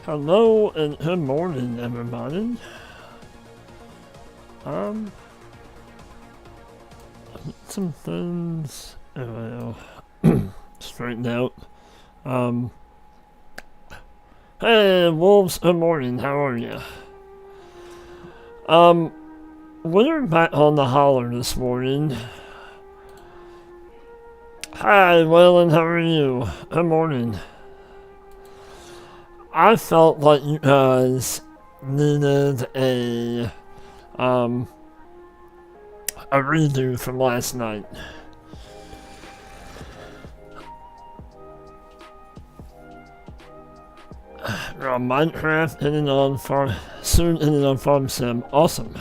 Hello and good morning, everybody. Some things straightened out. Hey, Wolves, good morning. How are you? We're back on the Holler this morning. Hi, Waylon, how are you? Good morning. I felt like you guys needed a redo from last night. We're on Minecraft, soon ending on Farm Sim. Awesome.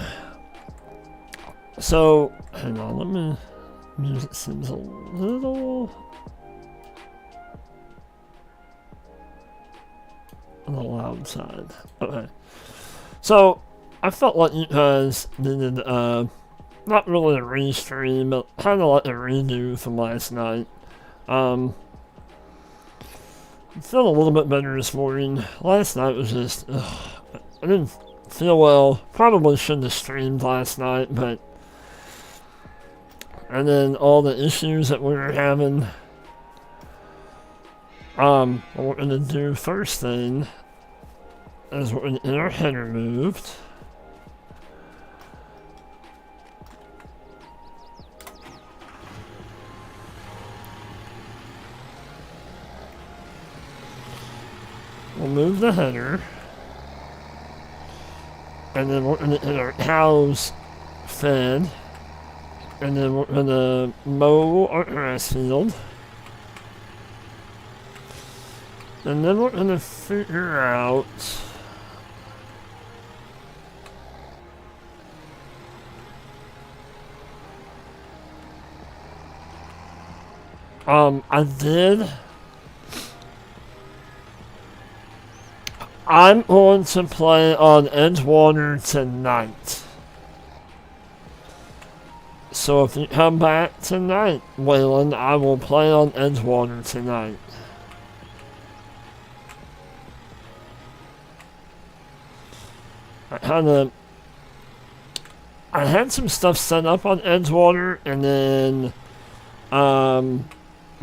So, hang on, let me, music seems a little on the loud side. Okay. So, I felt like you guys needed, not really a restream, but kind of like a redo from last night. I'm feeling a little bit better this morning. Last night was just, I didn't feel well. Probably shouldn't have streamed last night, but, and then all the issues that we were having. What we're gonna do first thing is we're gonna get our header moved. We'll move the header, and then we're gonna get our cows fed, and then we're gonna mow our grass field, and then we're gonna figure out I'm going to play on Edgewater tonight. So if you come back tonight, Waylon, I will play on Edgewater tonight. I had some stuff set up on Edgewater, and then,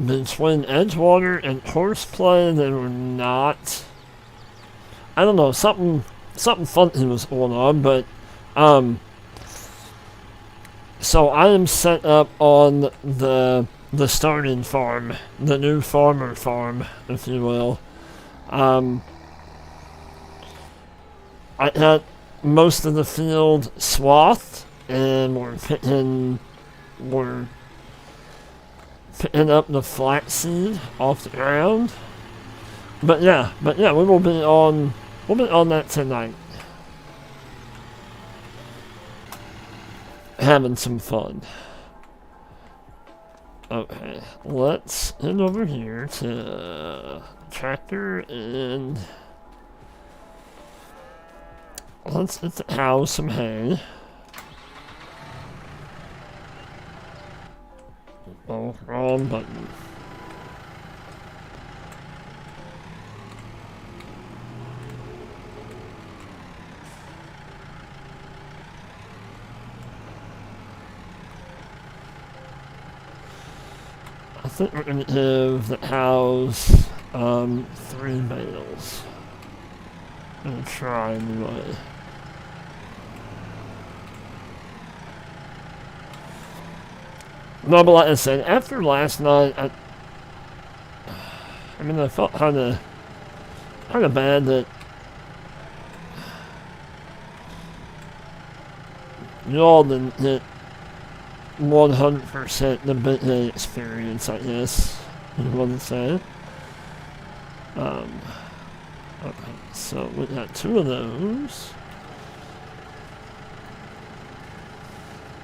between Edgewater and Horseplay, they were not. I don't know, something funky was going on, but, so I am set up on the starting farm, the new farmer farm, if you will. I had most of the field swathed, and we're picking up the flaxseed off the ground. But yeah, we'll be on that tonight. Having some fun. Okay, let's head over here to tractor and let's get the cows some hay. Oh, wrong button. I think we're gonna give the cows 3 bales. I'm gonna try anyway. No, but like I said, after last night, I felt kind of bad that y'all didn't get 100% the big day experience, I guess you want to say. Okay, so we got 2 of those.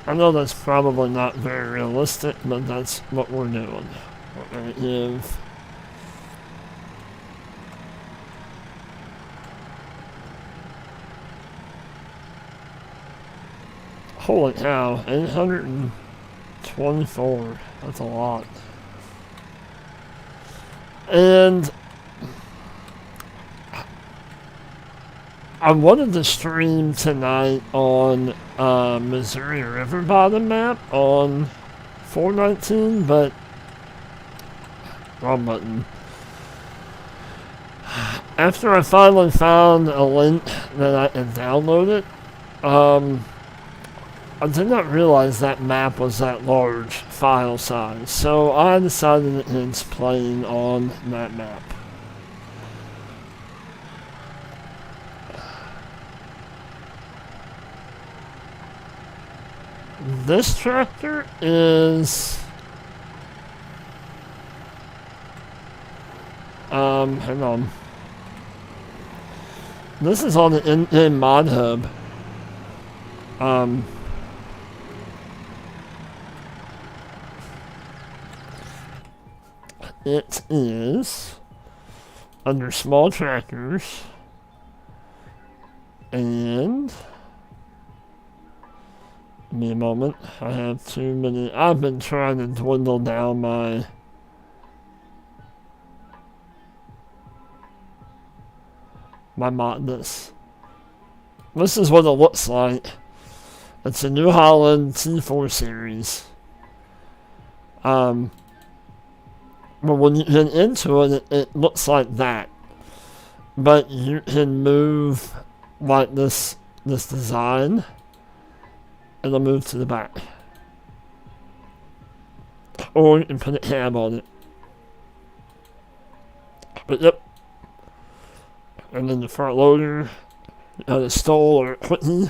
I know that's probably not very realistic, but that's what we're doing. We're gonna give holy cow, 824. That's a lot. And I wanted to stream tonight on Missouri River Bottom map on 419, but wrong button. After I finally found a link that I can download it, I did not realize that map was that large file size, so I decided against playing on that map. This tractor is... hang on. This is on the in mod hub. It is under small tractors, and give me a moment. I have too many. I've been trying to dwindle down my mod. This is what it looks like. It's a New Holland T4 series. But when you get into it, it looks like that. But you can move like this design, and it'll move to the back. Or you can put a cab on it. But yep. And then the front loader, the stall or quickie.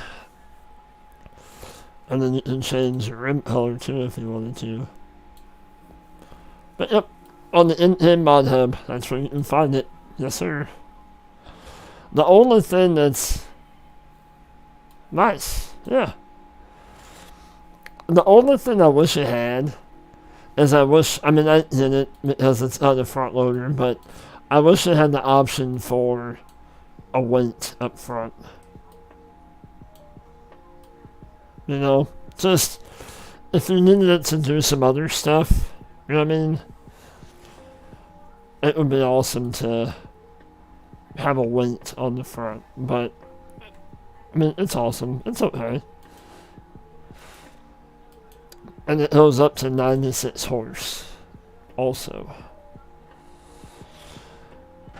And then you can change your rim color too if you wanted to. But yep, on the in mod hub, that's where you can find it. Yes, sir. The only thing that's nice, yeah. The only thing I wish it had is I did it because it's on the front loader, but I wish it had the option for a weight up front. You know, just if you needed it to do some other stuff, you know what I mean? It would be awesome to have a weight on the front, but I mean, it's awesome. It's okay. And it goes up to 96 horse also.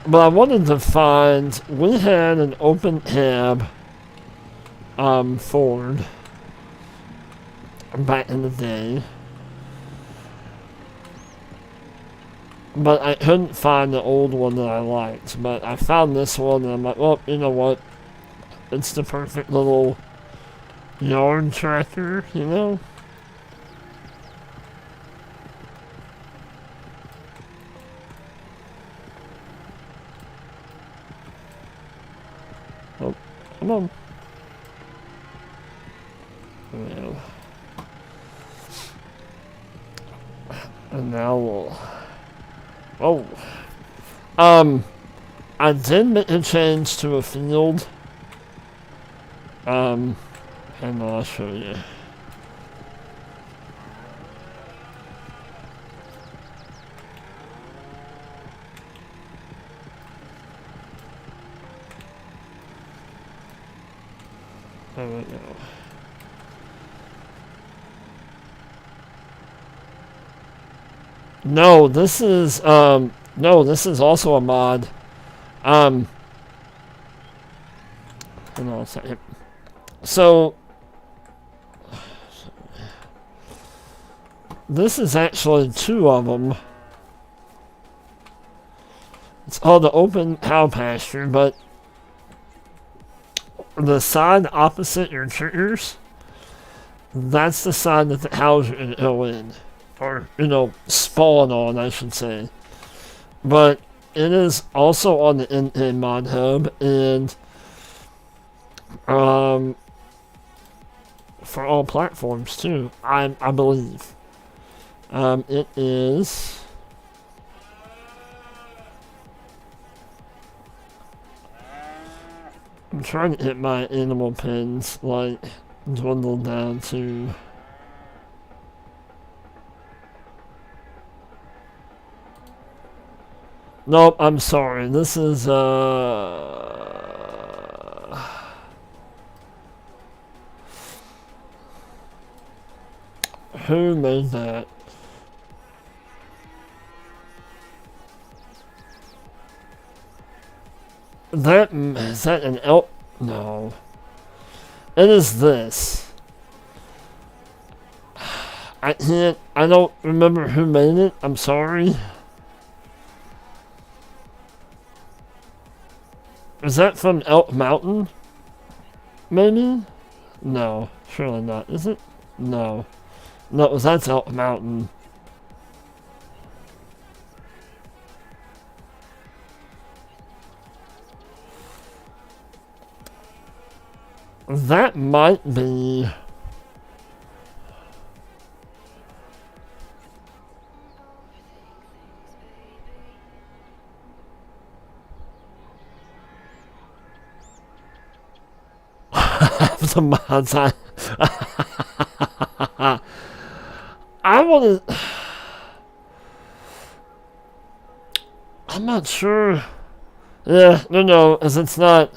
But I wanted to find, we had an open cab Ford back in the day, but I couldn't find the old one that I liked. But I found this one, and I'm like, well, you know what? It's the perfect little yard tractor, you know? Oh, come on. Well. And now we'll... Oh. I did make a change to a field. And I'll show you. There we go. No, this is also a mod. Hold on a second. So this is actually two of them. It's called the open cow pasture, but the side opposite your triggers, that's the side that the cows are going to go in. Or, you know, spawn on, I should say. But it is also on the in mod hub, and for all platforms too, I believe. It is... I'm trying to hit my animal pins, like, dwindled down to... Nope, I'm sorry. This is, Who made that? Is that an elk? No. It is this. I don't remember who made it. I'm sorry. Is that from Elk Mountain? Maybe? No, surely not. Is it? No. No, that's Elk Mountain. That might be... the mods I want to... I'm not sure. Yeah, no, as it's not...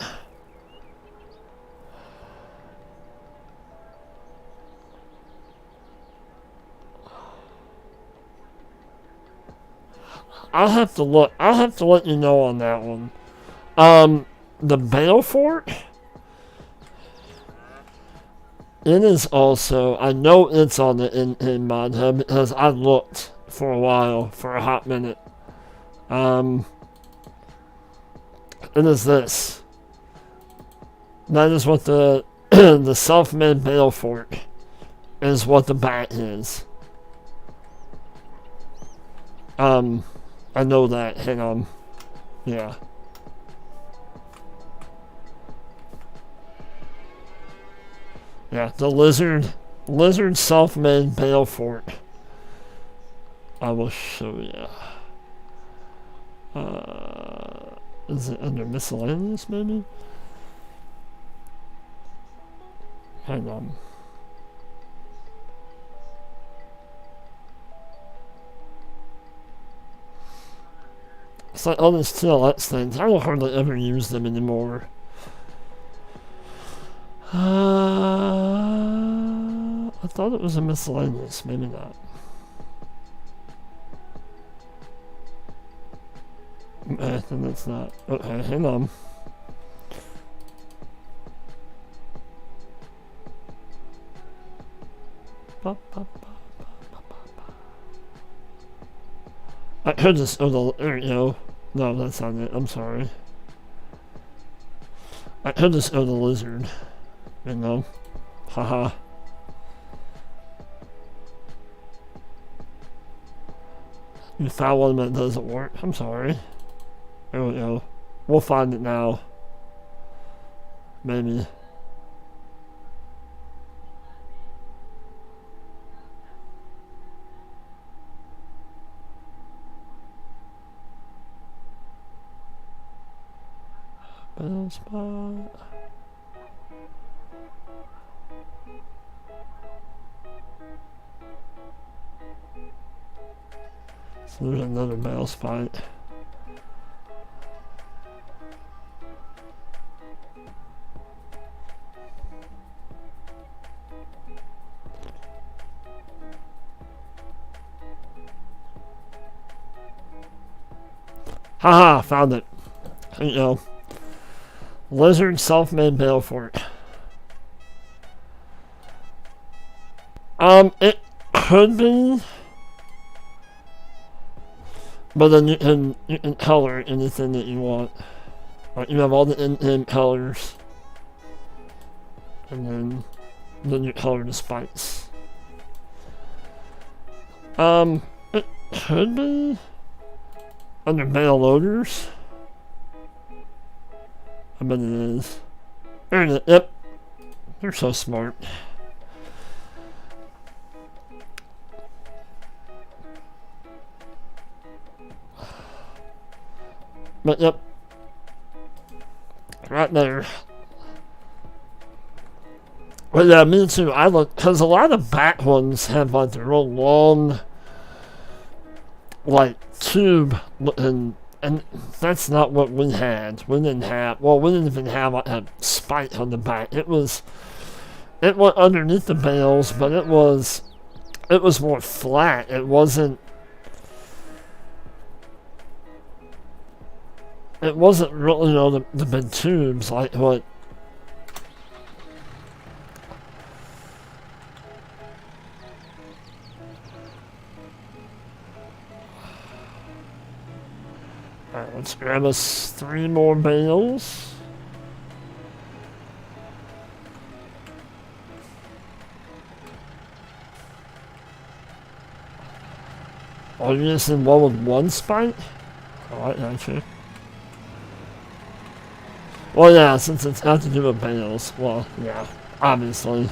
I'll have to look. I'll have to let you know on that one. The Balefort? It is also, I know it's on the in mod hub because I looked for a while, for a hot minute. It is this. That is what the the self-made Balefort is what the bat is. I know that. Hang on. Yeah. Yeah, the lizard self-made Balefort. I will show you. Is it under miscellaneous, maybe? Hang on. It's like all these TLX things. I don't hardly ever use them anymore. I thought it was a miscellaneous. Maybe not. Then it's not. Okay, hang on. I could just, there you go. No, that's not it. I'm sorry. I could just the lizard. You know. Haha. You found one that doesn't work? I'm sorry. There we go. We'll find it now. Maybe. Battle spot. So there's another battle spot. Haha, found it. There you go. Lizard self-made Balefort. It could be, but then you can color anything that you want. Like you have all the in colors, and then you color the spikes. It could be under mail loaders. I bet it is. There it is. Yep. They're so smart. But yep. Right there. But yeah, me too. I look, because a lot of bat ones have like the real long, like, tube looking. And that's not what we had. We didn't have, well, we didn't even have like a spike on the back. It went underneath the bales, but it was it was more flat. It wasn't. It wasn't really, you know, the big tubes like what. Alright, let's grab us 3 more bales. Oh, you're just in one with 1 spike? Alright, actually. Well, yeah, since it's got to do with bales. Well, yeah, obviously.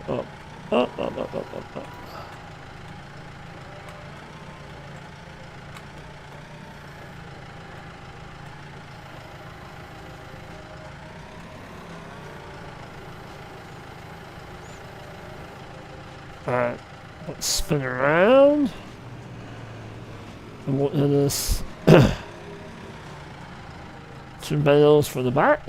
Up. Alright, let's spin around. And we'll do this 2 bales for the back.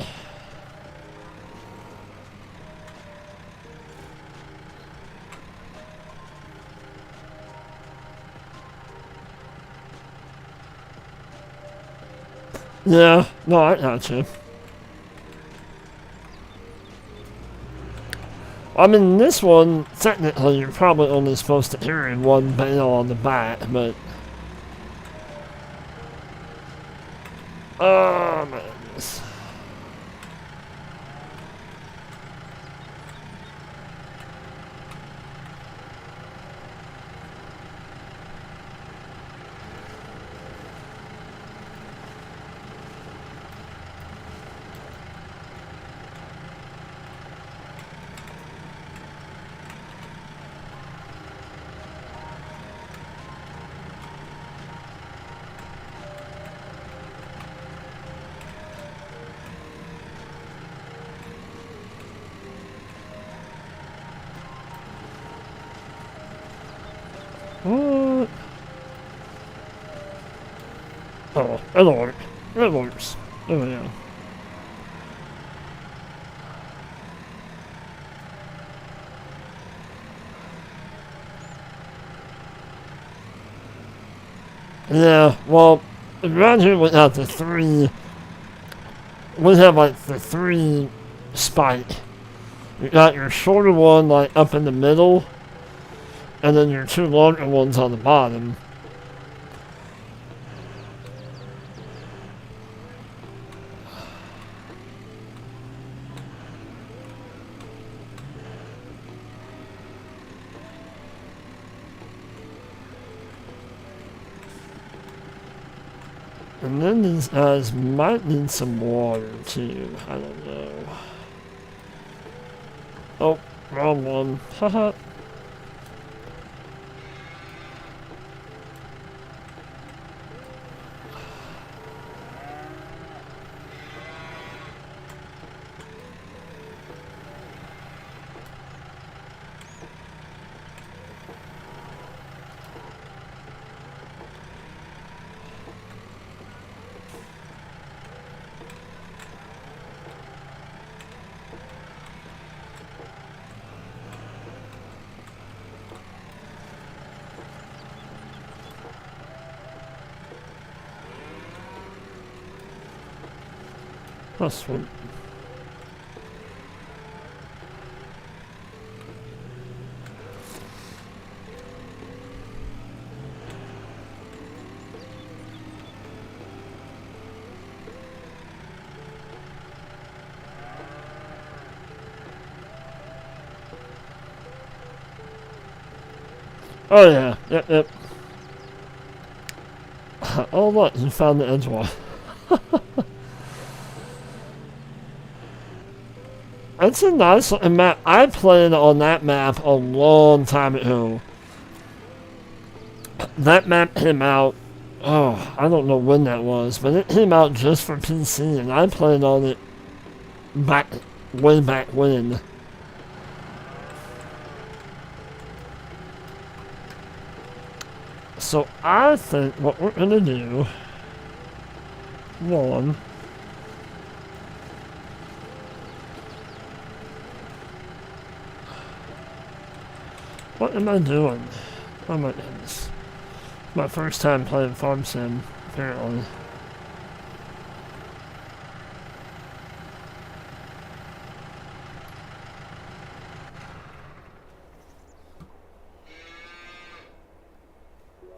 Yeah, no, I got you. I mean, this one, technically, you're probably only supposed to carry 1 bale on the back, but... Oh, man. What? Oh, it'll work. It works. There we go. Yeah, well, around here we have the 3... We have like the 3 spike. You got your shorter one like up in the middle, and then your 2 longer ones on the bottom. And then these guys might need some water too. I don't know. Oh, wrong one. Haha. That's one. Oh yeah, yep. Oh look, you found the edge one. It's a nice looking map. I played on that map a long time ago. That map came out Oh, I don't know when that was, but it came out just for PC, and I played on it back way back when. So I think what we're gonna do, one, what am I doing? Oh my goodness. My first time playing Farm Sim, apparently.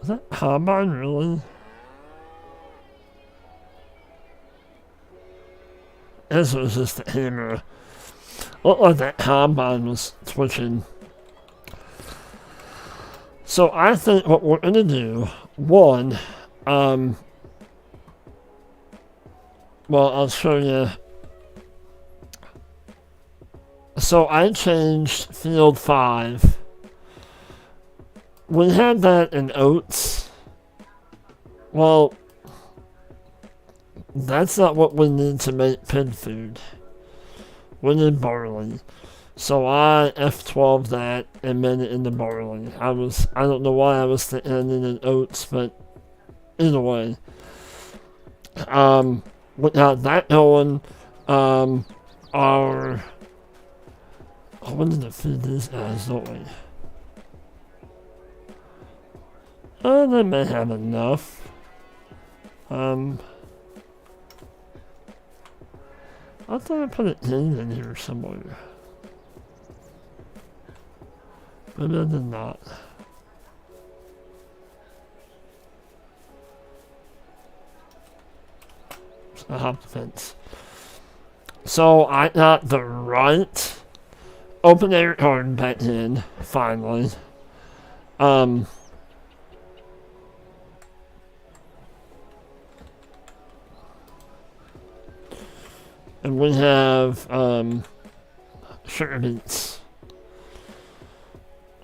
Is that Combine really? This was just a hammer. Looked like that Combine was twitching. So I think what we're gonna do, one, well, I'll show you. So I changed field 5. We had that in oats. Well, that's not what we need to make pig food. We need barley. So I F12 that and made it into barley. I don't know why I was thinking it in oats, but either way. We got that going. Our... Oh, we need to feed these guys, don't we? They may have enough. I thought I put it in here somewhere. Maybe I did not. I hopped the fence. So I got the right open air garden back in, finally. And we have sugar beets.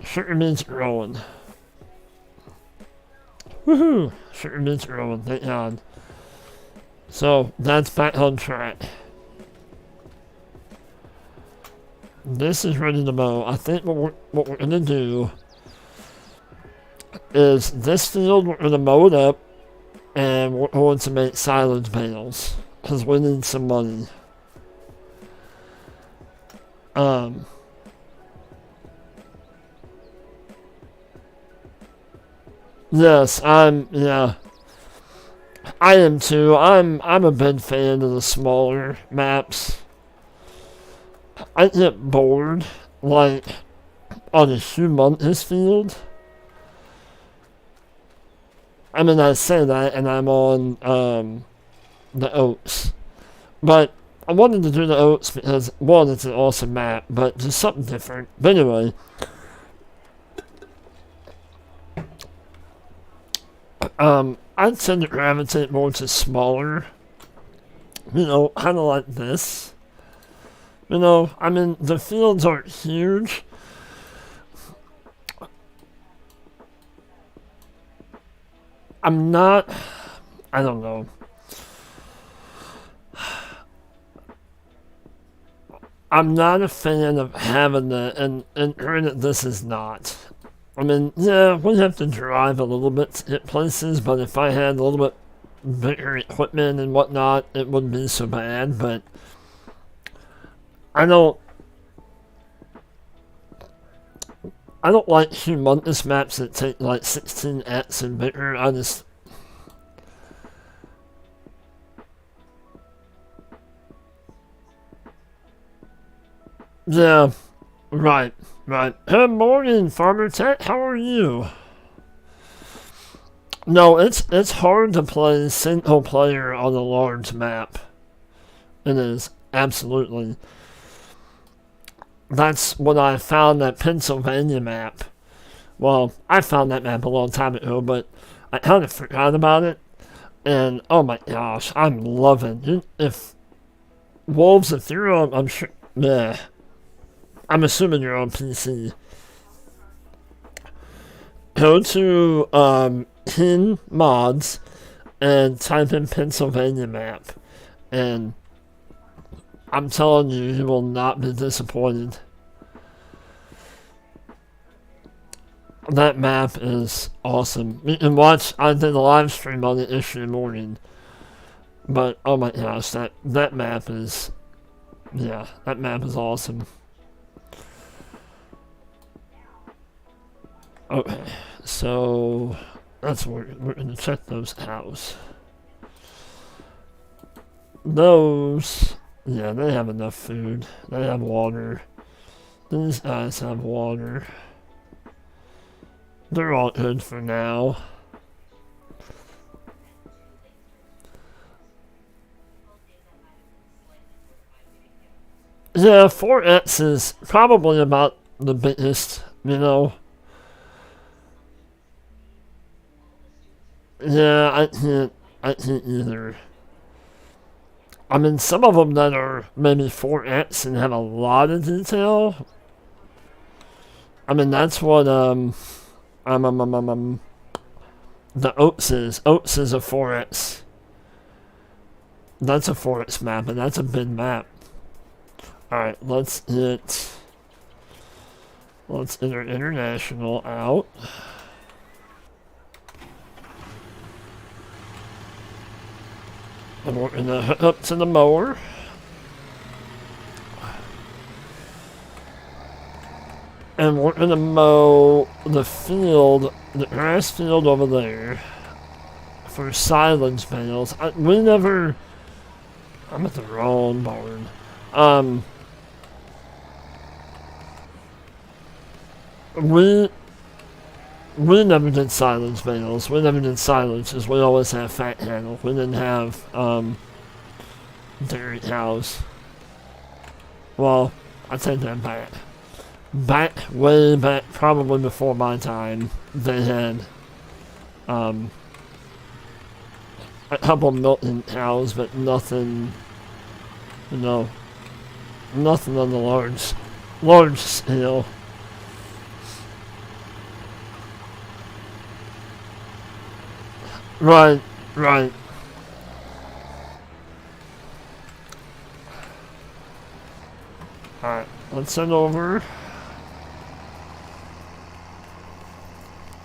Sugar beets growing. Woohoo! Sugar beets growing, thank God. So that's back on track. This is ready to mow. I think what we're gonna do is this field we're gonna mow it up, and we're going to make silage bales because we need some money. Yes, yeah. I am too. I'm a big fan of the smaller maps. I get bored, like, on a humongous field. I mean, I say that, and I'm on, the oats. But I wanted to do the oats because, one, it's an awesome map, but just something different. But anyway, I tend to gravitate more to smaller, kind of like this. I mean, the fields aren't huge. I don't know. I'm not a fan of having the, and granted this is not. I mean, yeah, we have to drive a little bit to get places, but if I had a little bit bigger equipment and whatnot, it wouldn't be so bad, but I don't like humongous maps that take like 16x and bigger. Yeah, right. Good morning, Farmer Tech. How are you? No, it's hard to play single player on a large map. It is, absolutely. That's when I found that Pennsylvania map. Well, I found that map a long time ago, but I kind of forgot about it. And oh my gosh, I'm loving it. If you're on, I'm sure. Yeah. I'm assuming you're on PC. Go to Kin Mods and type in Pennsylvania map, and I'm telling you, you will not be disappointed. That map is awesome. You can watch, I did a live stream on it yesterday morning, but oh my gosh, that map is, yeah, that map is awesome. Okay, so that's where we're gonna check those out. Those, yeah, they have enough food. They have water. These guys have water. They're all good for now. Yeah, 4X is probably about the biggest, you know. Yeah, I can't either. I mean, some of them that are maybe 4X and have a lot of detail. I mean, that's what, the Oats is. Oats is a 4X. That's a 4X map, and that's a big map. Alright, let's enter international out. And we're gonna hook up to the mower. And we're gonna mow the field, the grass field over there, for silage bales. We never. I'm at the wrong barn. We never did silage bales. We never did silage because we always have fat cattle. We didn't have dairy cows. Well, I take that back. Way back, probably before my time, they had a couple milking cows, but nothing, you know, nothing on the large scale. Right. Alright, let's send over.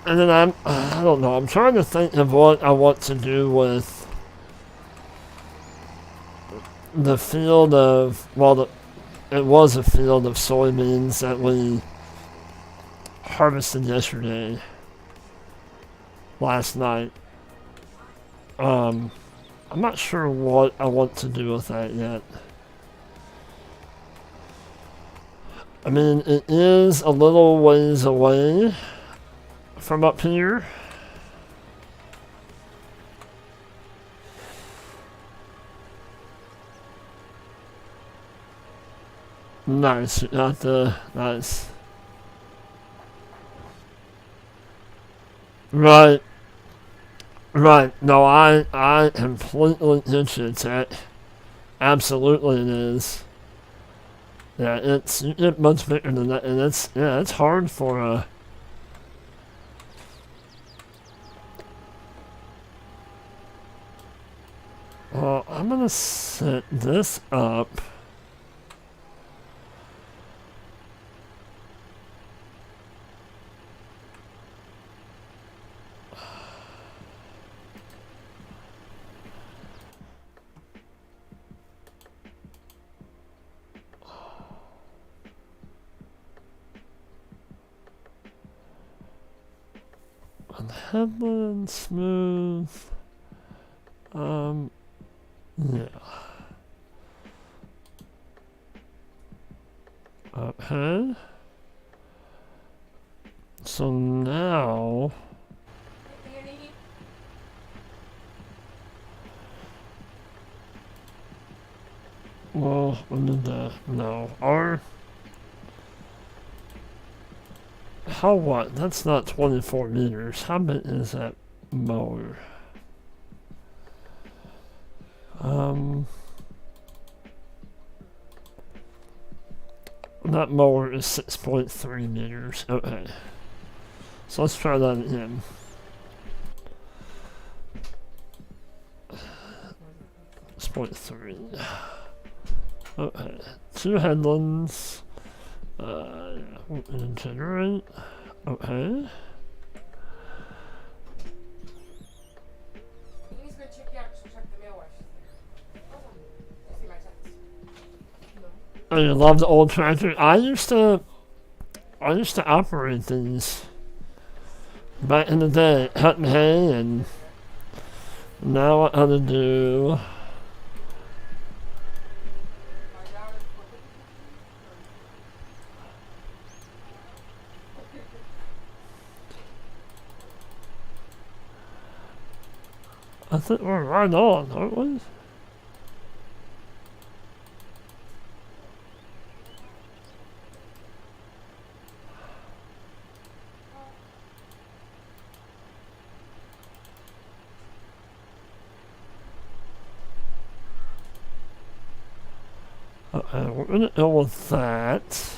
And then I don't know, I'm trying to think of what I want to do with the field of, well, it was a field of soybeans that we harvested yesterday, last night. I'm not sure what I want to do with that yet. I mean, it is a little ways away from up here. Nice, nice. Right. No, I completely get you, Tech. Absolutely it is. Yeah, it's much bigger than that, and it's hard for a. Well, I'm gonna set this up. Headland smooth. Yeah. Okay. So now. Well, no. How what? That's not 24 meters. How big is that mower? That mower is 6.3 meters. Okay. So let's try that again. FS22.3. Okay, 2 headlands. Generate. Okay. Oh, you love the old tractor? I used to operate these back in the day, cutting hay, and now what how to do. I think we're right on, aren't we? Okay, we're gonna go with that.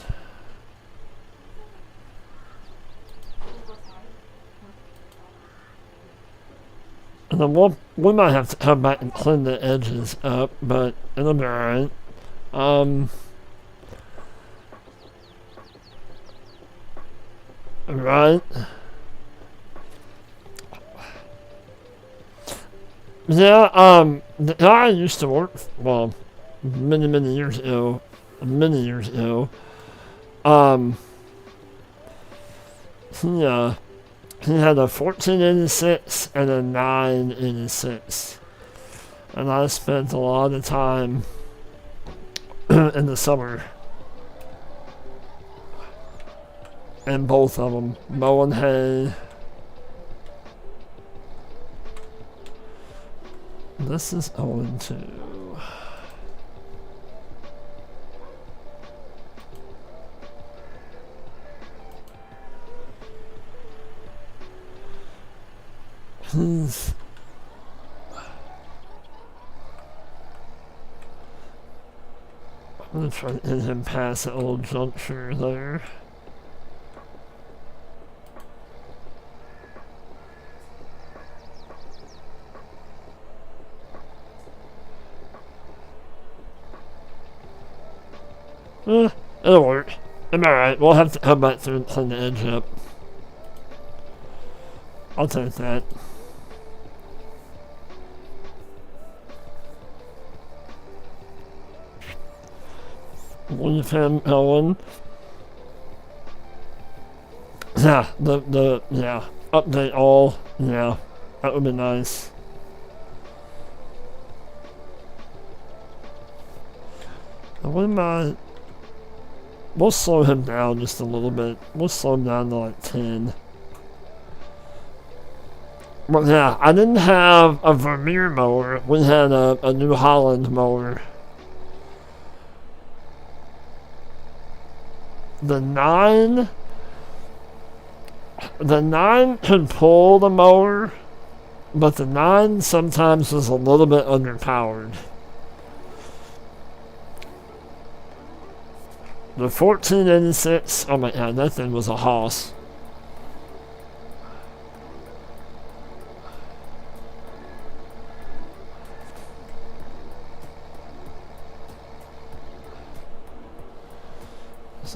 And then we might have to come back and clean the edges up, but it'll be alright. Right. Yeah, the guy I used to work, well, many years ago, he had a 1486 and a 986. And I spent a lot of time in the summer in both of them, mowing hay. This is 0-2. Please. I'm gonna try to hit him past that old juncture there. It'll work. I'm alright. We'll have to come back through and clean the edge up. I'll take that. Leave him going. Yeah, update all. Yeah, that would be nice. What am I? We'll slow him down just a little bit. We'll slow him down to like 10. But yeah, I didn't have a Vermeer mower. We had a New Holland mower. The 9 could pull the mower, but the 9 sometimes was a little bit underpowered. The 1486, oh my god, that thing was a hoss.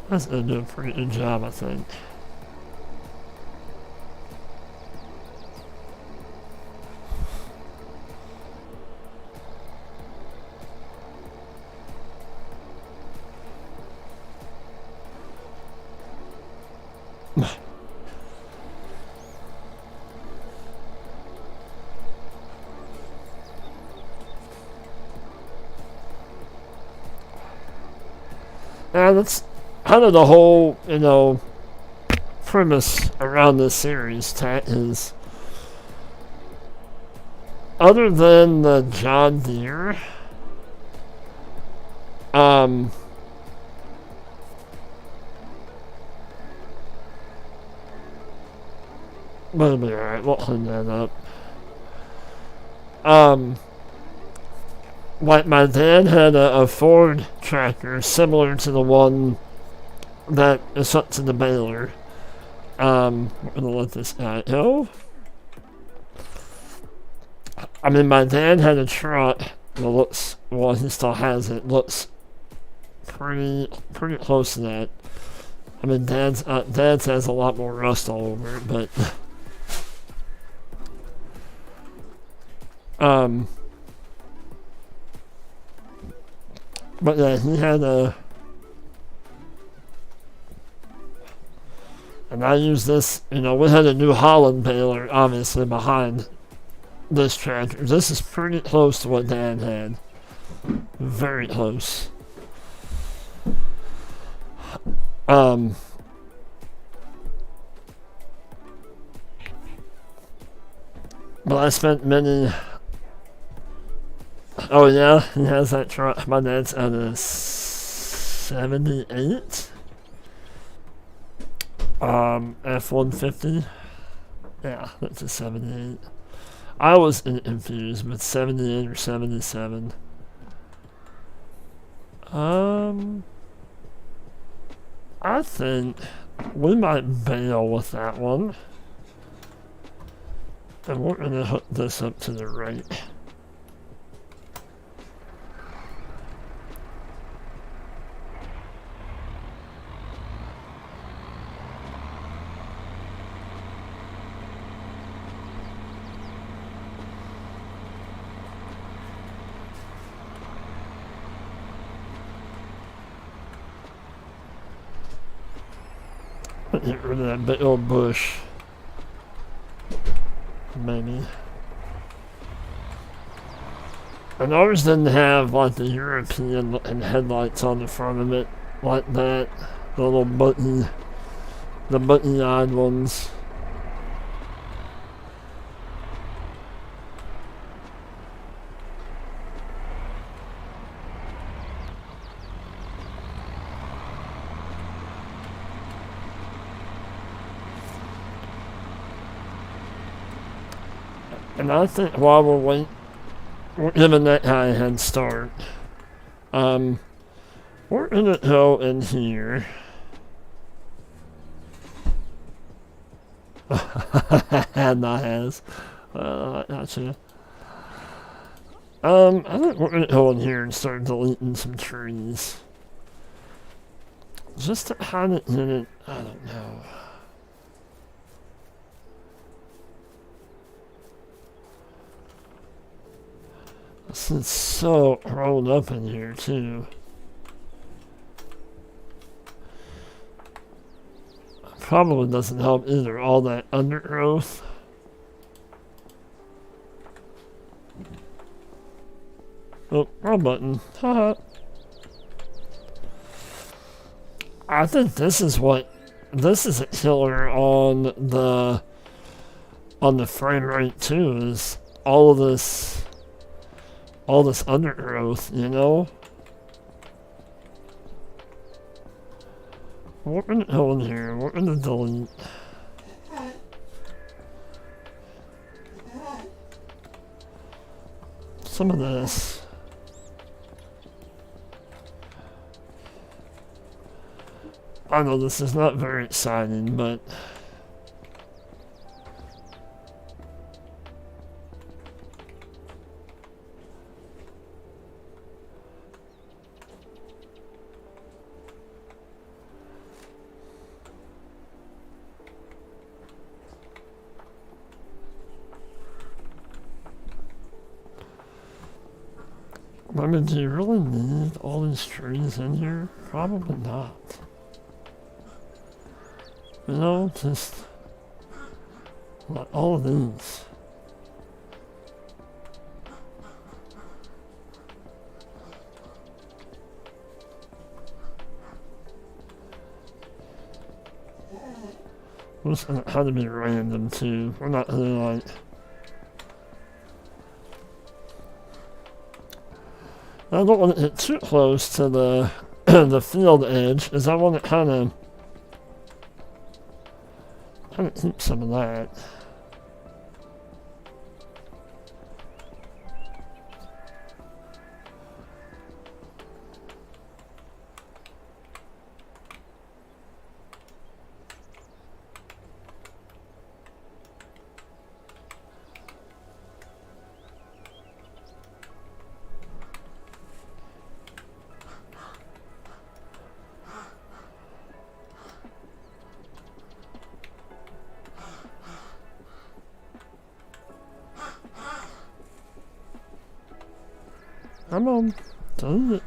That's gonna do a pretty good job, I think. And that's kind of the whole, premise around this series, Tat, is other than the John Deere, but it'll be alright, we'll clean that up. Like my dad had a Ford tractor similar to the one that is hooked to the baler. We're gonna let this guy go. I mean, my dad had a truck he still has it, looks pretty close to that. I mean, Dad's has a lot more rust all over it, but but yeah, he had a, and I used this. You know, we had a New Holland baler, obviously behind this tractor. This is pretty close to what Dad had, very close. But I spent many. Oh yeah, he has that truck. My dad's at a 78. F-150. Yeah, that's a 78. I was confused with 78 or 77. I think we might bail with that one. And we're gonna hook this up to the right. Get rid of that big old bush. Maybe. And ours didn't have like the European looking headlights on the front of it like that. The little button-eyed ones. And I think while we're waiting, we're giving that guy a head start. We're gonna go in here. Not has. Gotcha. I think we're gonna go in here and start deleting some trees. Just to kind of get it, I don't know. This is so rolled up in here too. Probably doesn't help either, all that undergrowth. Oh, wrong button. Haha. I think this is a killer on the frame rate too, is all this undergrowth, you know? We're gonna go in here, we're gonna delete. Some of this. I know this is not very exciting, but I mean, do you really need all these trees in here? Probably not. You know, just like all of these. We're just gonna have to be random too. We're not really like. I don't want to get too close to the the field edge, because I want to kind of keep some of that. Come on. Does it?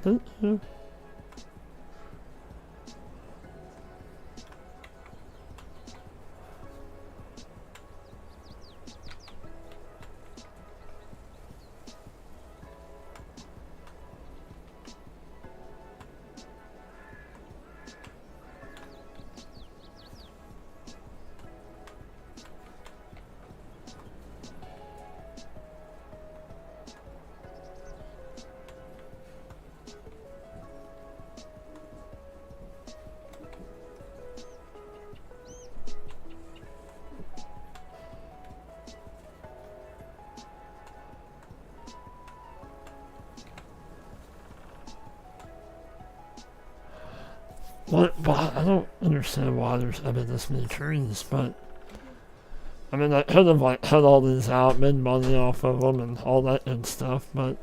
I don't understand why there's this many trees, but I mean, I could have like cut all these out, made money off of them, and all that good stuff, but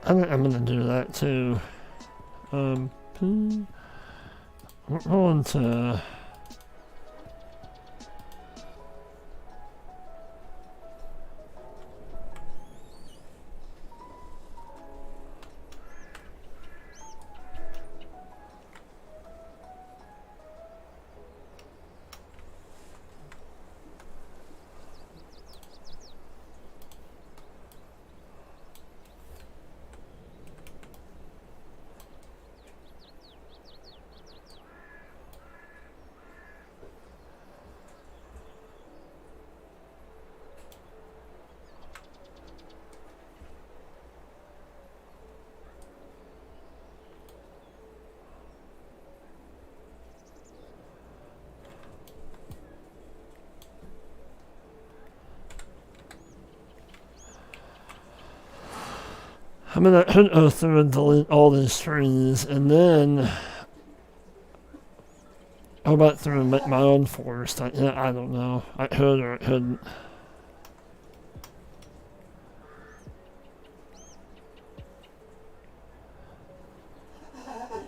I think I'm gonna do that too. We're going to. I'm gonna go through and delete all these trees, and then go back through and make my own forest. I don't know. I could or I couldn't. I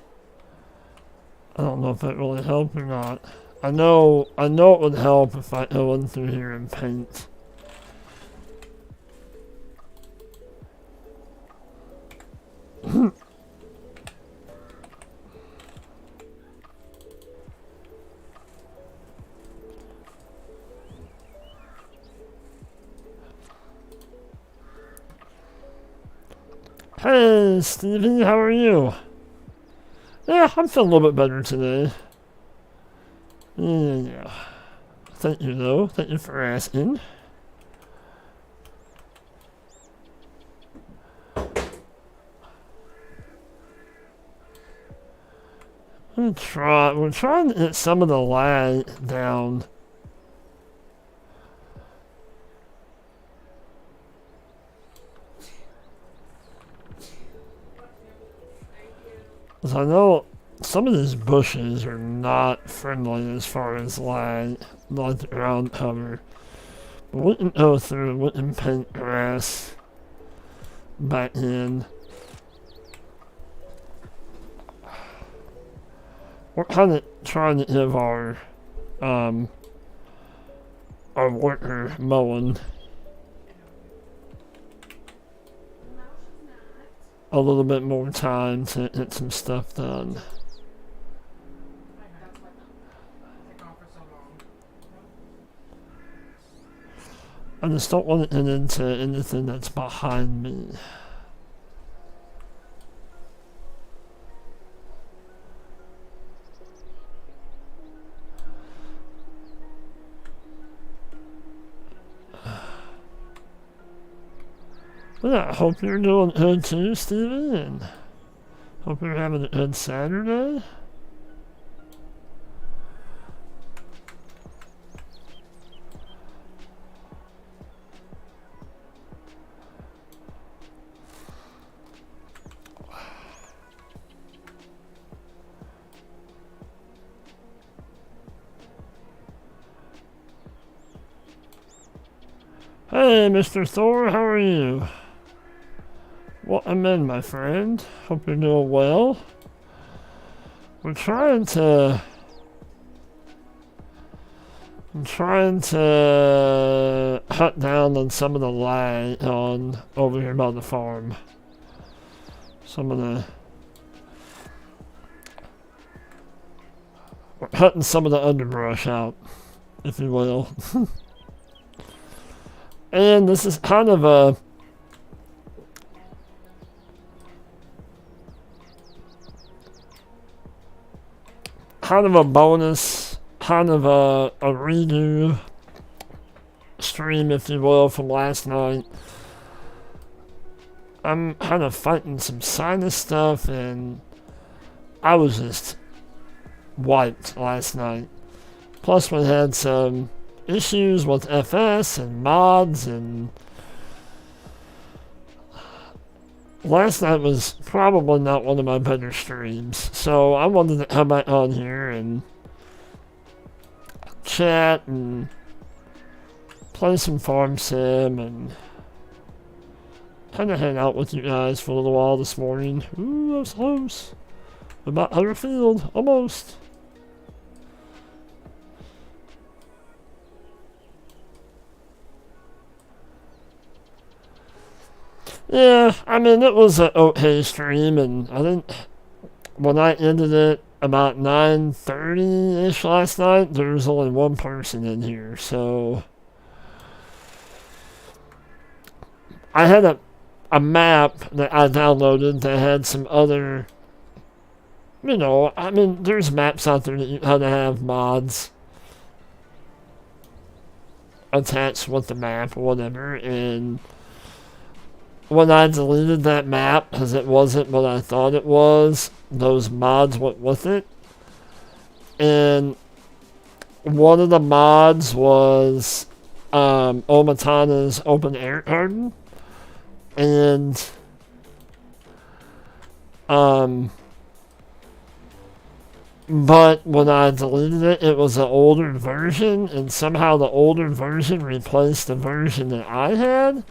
don't know if that really helped or not. I know it would help if I go in through here and paint. Hey, Stevie, how are you? Yeah, I'm feeling a little bit better today. Yeah. Thank you, though. Thank you for asking. We're trying to get some of the lag down. Because I know some of these bushes are not friendly as far as lag, like the ground cover. But we can go through, we can paint grass back in. We're kind of trying to give our worker mowing a little bit more time to get some stuff done. I just don't want to get into anything that's behind me. Yeah, I hope you're doing good too, Steven, and hope you're having a good Saturday. Hey, Mr. Thor, how are you? Welcome in, my friend. Hope you're doing well. I'm trying to cut down on some of the lag on over here by the farm. We're cutting some of the underbrush out, if you will. And this is kind of a bonus, kind of a redo stream, if you will, from last night. I'm kind of fighting some sinus stuff, and I was just wiped last night. Plus, we had some issues with FS and mods, and last night was probably not one of my better streams. So I wanted to come back on here and chat and play some farm sim and kind of hang out with you guys for a little while this morning. Ooh, that was close. About 100 field, almost. Yeah, I mean, it was an okay stream, and I think when I ended it about 9:30-ish last night, there was only one person in here, so I had a map that I downloaded that had some other, you know, I mean, there's maps out there that you kind of have mods attached with the map or whatever, and when I deleted that map, because it wasn't what I thought it was, those mods went with it. And one of the mods was Omatana's open air garden. And but when I deleted it, it was an older version, and somehow the older version replaced the version that I had.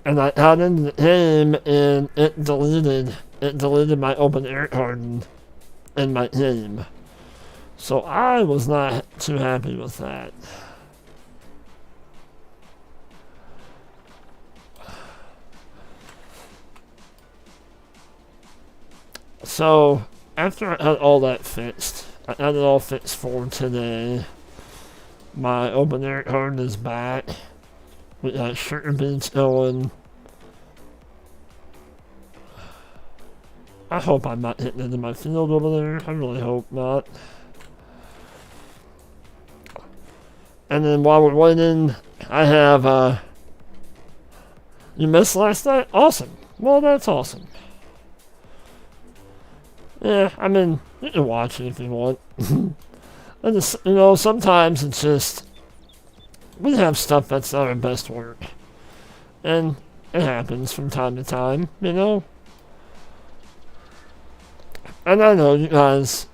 And I got into the game, and it deleted my open air garden in my game. So I was not too happy with that. So after I had all that fixed, I had it all fixed for today. My open air garden is back. We got sugar beets going. I hope I'm not hitting into my field over there. I really hope not. And then while we're waiting, I have, you missed last night? Awesome. Well, that's awesome. Yeah, I mean, you can watch it if you want. I just, you know, sometimes it's just, we have stuff that's not our best work. And it happens from time to time, you know? And I know you guys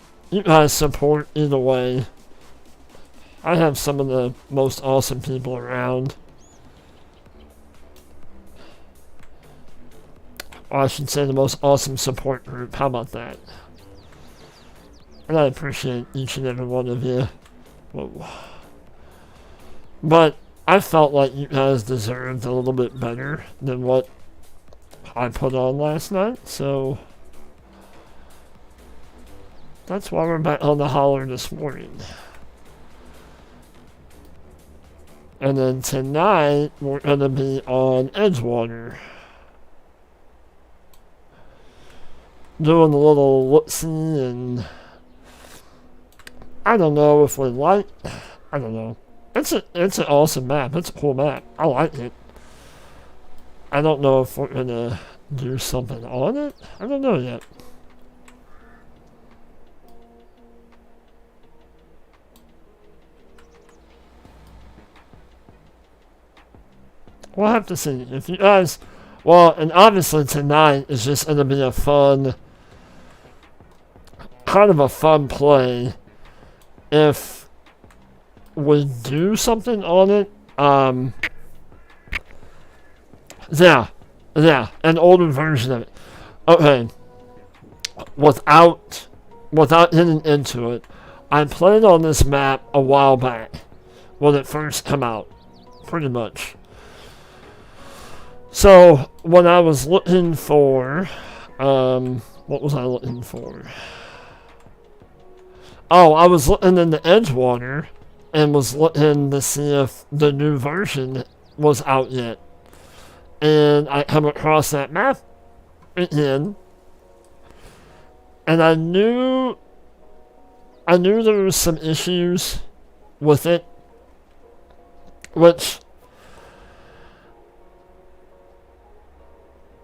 support either way. I have some of the most awesome people around. Or I should say the most awesome support group. How about that? And I appreciate each and every one of you. Whoa. But I felt like you guys deserved a little bit better than what I put on last night, so that's why we're back on the Holler this morning. And then tonight, we're going to be on Edgewater. Doing a little look-see, and I don't know if we like, I don't know. it's an awesome map. It's a cool map. I like it. I don't know if we're gonna do something on it. I don't know yet. We'll have to see. If you guys, well, and obviously tonight is just gonna be a fun, kind of a fun play. If we do something on it, yeah, an older version of it. Okay, without getting into it, I played on this map a while back when it first came out, pretty much. So when I was looking for, what was I looking for? Oh, I was looking in the Edgewater and was looking to see if the new version was out yet. And I come across that map again, and I knew there was some issues with it, which,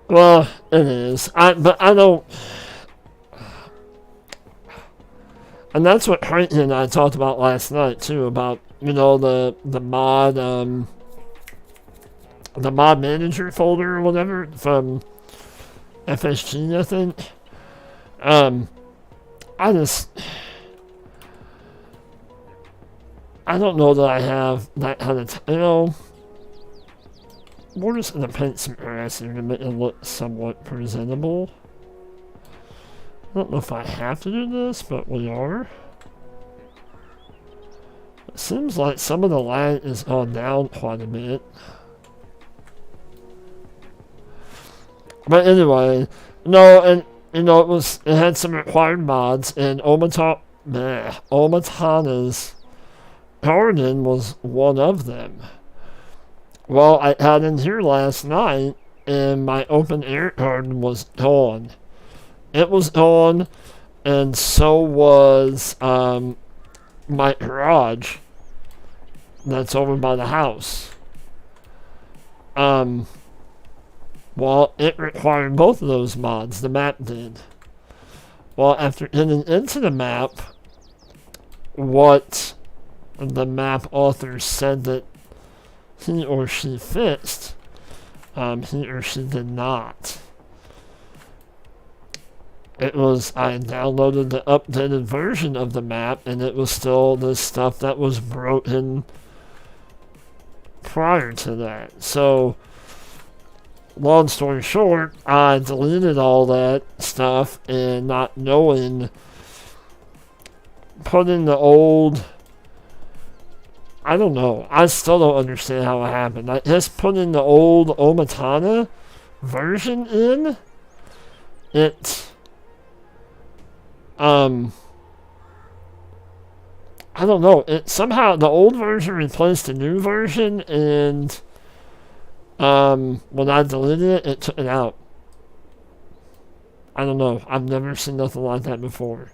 well, it is. But I don't. And that's what Creighton and I talked about last night too, about, you know, the mod manager folder or whatever from FS22, I think. I don't know that I have that kind of you know. We're just gonna paint some grass here to make it look somewhat presentable. I don't know if I have to do this, but we are. It seems like some of the light is gone down quite a bit. But anyway, no, and you know it had some required mods, and Omatana's garden was one of them. Well, I got in here last night, and my open air garden was gone. It was gone, and so was my garage that's over by the house. Well, it required both of those mods, the map did. Well, after getting into the map, what the map author said that he or she fixed, he or she did not. I downloaded the updated version of the map, and it was still the stuff that was broken prior to that. So, long story short, I deleted all that stuff, and not knowing, put in the old, I don't know, I still don't understand how it happened. I just put in the old Omatana version in, I don't know. It somehow the old version replaced the new version, and when I deleted it, it took it out. I don't know. I've never seen nothing like that before.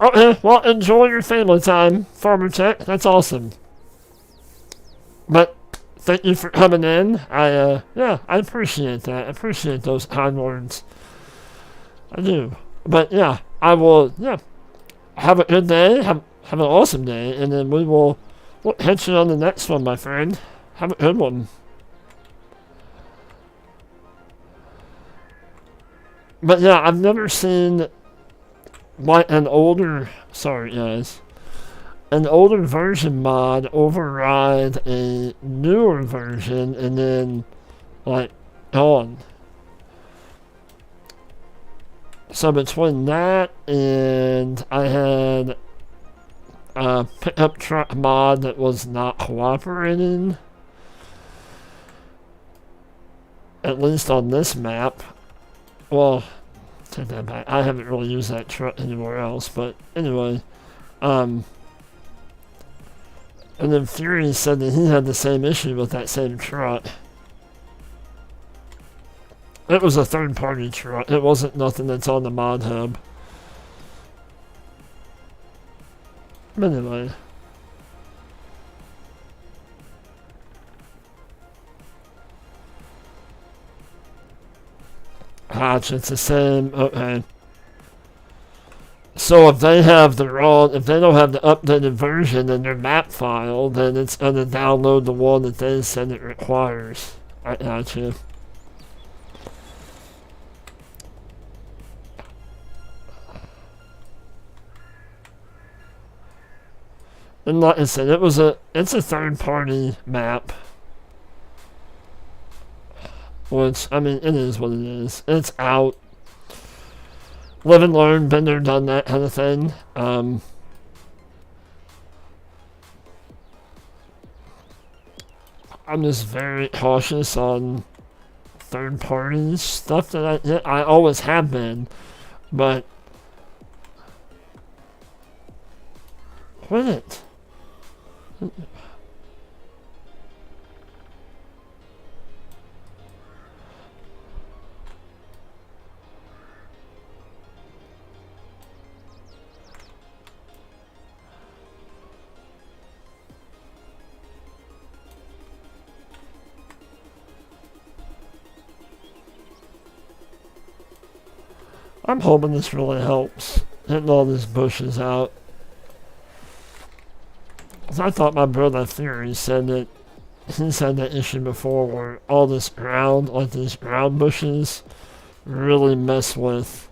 Okay, well, enjoy your family time, Farmer Tech. That's awesome. But thank you for coming in. I appreciate that. I appreciate those kind words. I do. But yeah, I will, have a good day. Have an awesome day. And then we'll catch you on the next one, my friend. Have a good one. But yeah, I've never seen like an older version mod override a newer version and then like gone. So between that and I had a pickup truck mod that was not cooperating, at least on this map. Well, take that back. I haven't really used that truck anywhere else, but anyway. And then Fury said that he had the same issue with that same truck. It was a third-party truck. It wasn't nothing that's on the mod hub. But anyway. Gotcha, it's the same. Okay. So if they have the wrong, if they don't have the updated version in their map file, then it's gonna download the one that they said it requires. I gotcha. And like I said, it's a third-party map. Which, I mean, it is what it is. It's out. Live and learn, been there, done that kind of thing. I'm just very cautious on third parties stuff that I always have been, but quit it. I'm hoping this really helps, hitting all these bushes out. 'Cause I thought my brother Theory said that he's had that issue before where all this ground, like these ground bushes, really mess with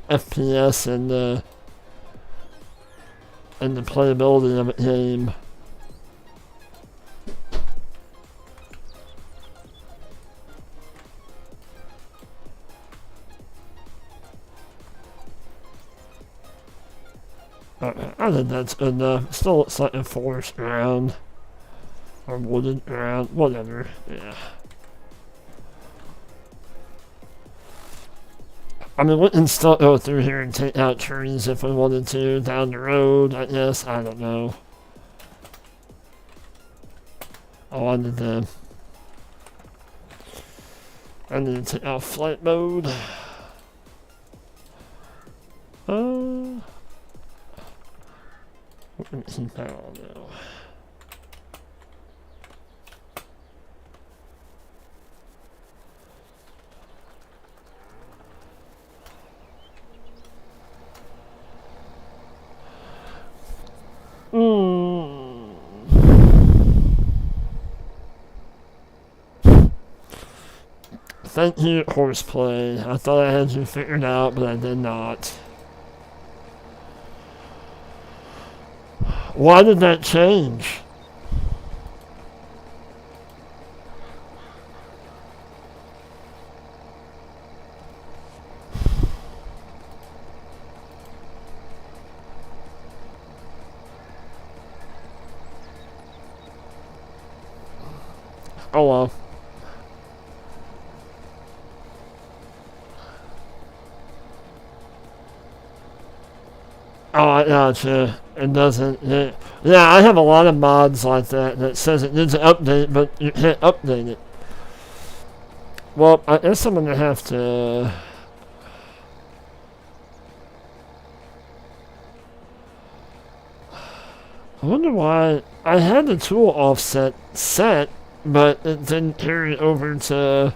FPS and the playability of a game. I think that's good enough. Still looks like a forest ground. Or wooded ground. Whatever. Yeah. I mean, we can still go through here and take out trees if we wanted to down the road, I guess. I don't know. Oh, I need to take out flight mode. We're gonna keep that on now. Thank you, Horseplay. I thought I had you figured out, but I did not. Why did that change? Oh well. Oh, I gotcha. It doesn't. Yeah, I have a lot of mods like that that says it needs an update, but you can't update it. Well, I guess I'm gonna have to. I wonder why I had the tool offset set, but it didn't carry over to.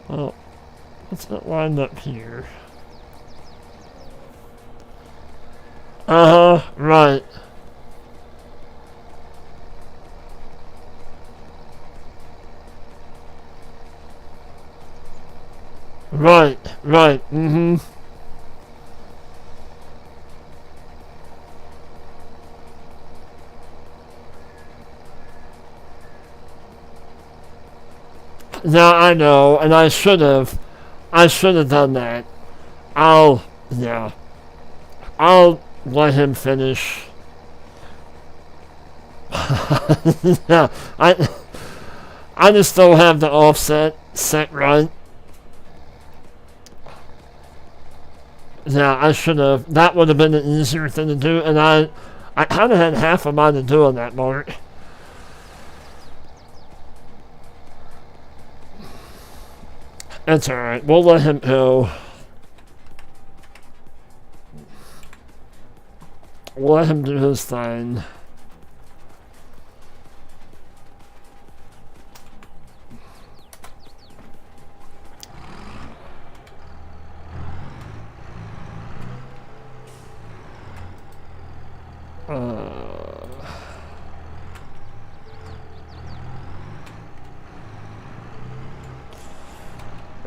Well, it's not lined up here. Right. Right, mm-hmm. Now I know, and I should have done that. I'll let him finish. Yeah, I just don't have the offset set right. Yeah, I should have. That would have been an easier thing to do, and I kind of had half a mind to doing that, Mark. That's alright. We'll let him go. let him do his thing.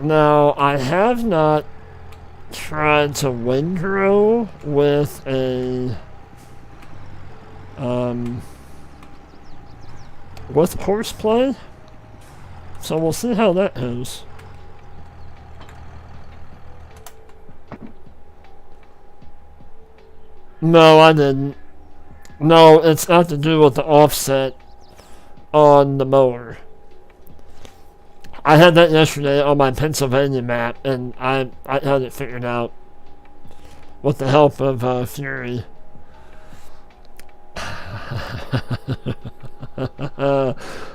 Now, I have not tried to windrow with a with horseplay, so we'll see how that goes. No, I didn't. No, it's got to do with the offset on the mower. I had that yesterday on my Pennsylvania map, and I had it figured out with the help of Fury.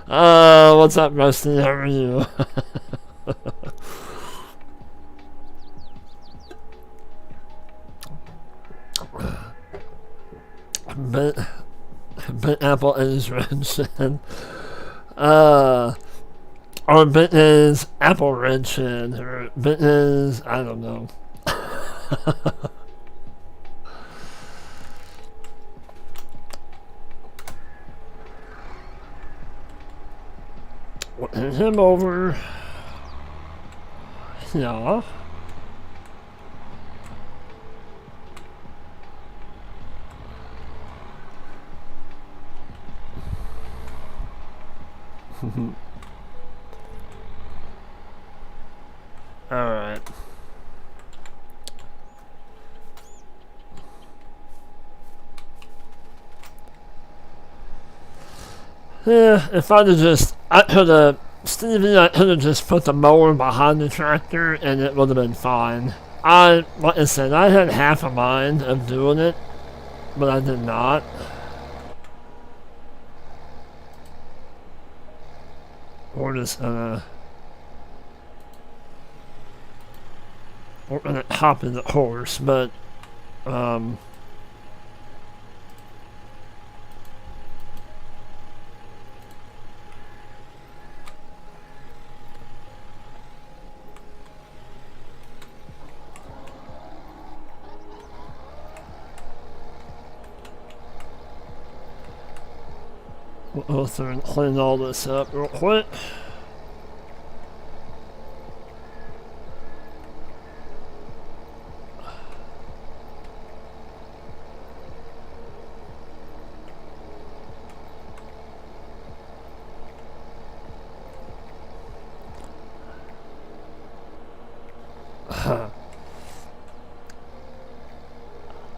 What's up, Rusty? How are you? Bit Apple is Redshin. Or bit is Apple Redshin, or bit is, I don't know. Hit him over. Yeah. Alright. Yeah, if I'd have just, I could have just put the mower behind the tractor and it would have been fine. Like I said, I had half a mind of doing it, but I did not. We're just gonna hop in the horse, but we'll go through and clean all this up real quick.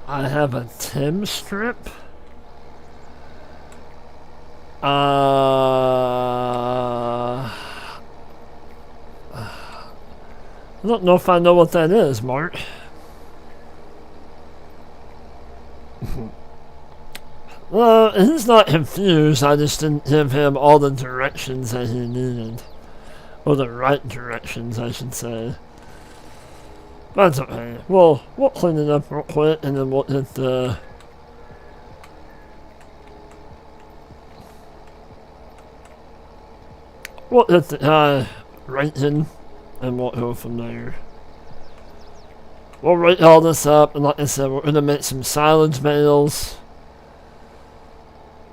I have a Tim strip. I don't know if I know what that is, Mark. Well, he's not confused. I just didn't give him all the directions that he needed. Or the right directions, I should say. That's okay. We'll clean it up real quick and then we'll hit the... We'll hit the rating and we'll go from there. We'll rate all this up, and like I said, we're gonna make some silage bales.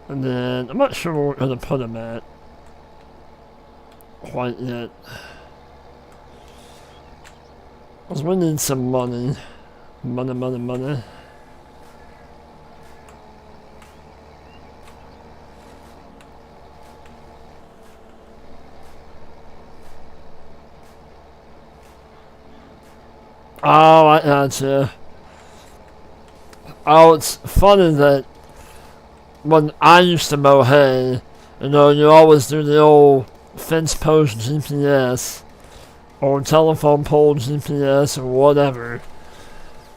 And then, I'm not sure where we're gonna put them at quite yet. Because we need some money. Money. Oh, I gotcha. Oh, it's funny that when I used to mow hay, you always do the old fence post GPS or telephone pole GPS or whatever.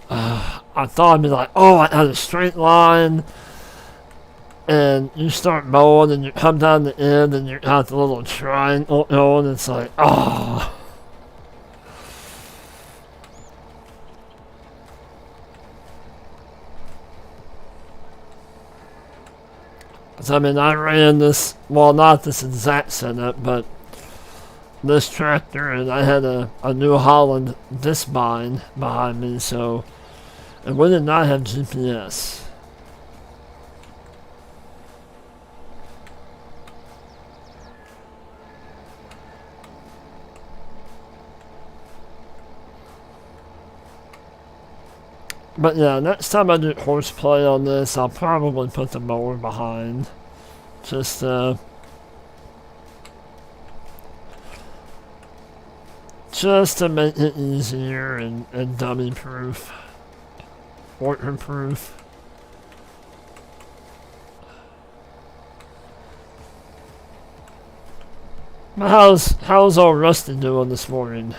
I thought I'd be like, oh, I had a straight line, and you start mowing and you come down the end and you got the little triangle going, it's like, oh. I mean, I ran this, well, not this exact setup, but this tractor, and I had a New Holland disc bind behind me, so, and we did not have GPS. But yeah, next time I do horseplay on this, I'll probably put the mower behind. Just, to make it easier and dummy proof. Worker proof. But how's old Rusty doing this morning?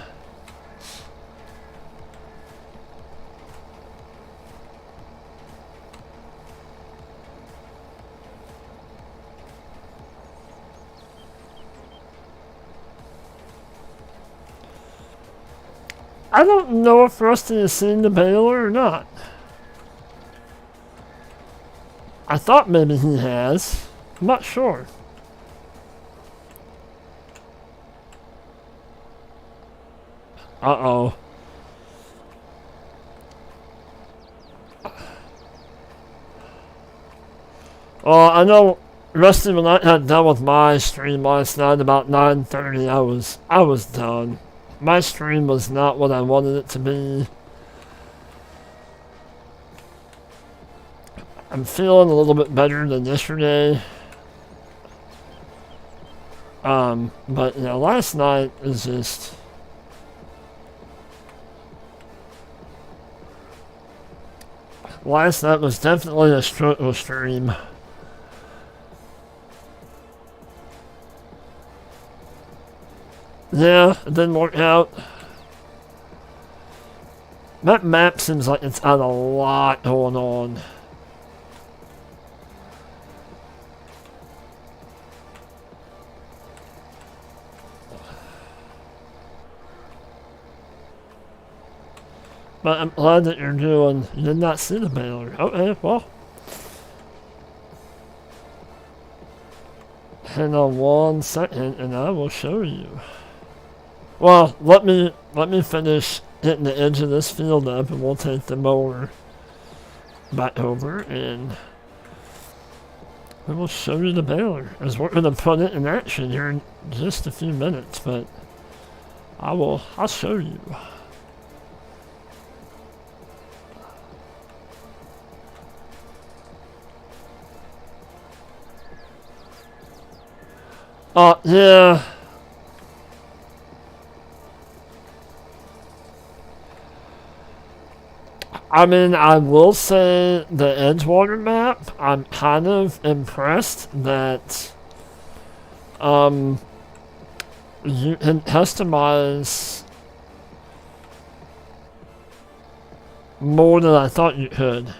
I don't know if Rusty has seen the baler or not. I thought maybe he has. I'm not sure. Uh-oh. Well, I know Rusty, when I got done with my stream last night about 9:30, I was done. My stream was not what I wanted it to be. I'm feeling a little bit better than yesterday. But you know, last night is just... Last night was definitely a struggle stream. Yeah, it didn't work out. That map seems like it's got a lot going on. But I'm glad that you did not see the baler. Okay, well. Hang on 1 second and I will show you. Well, let me finish hitting the edge of this field up and we'll take the mower back over and we will show you the baler. As we're gonna put it in action here in just a few minutes, but I'll show you. Yeah. I mean, I will say the Edgewater map, I'm kind of impressed that you can customize more than I thought you could.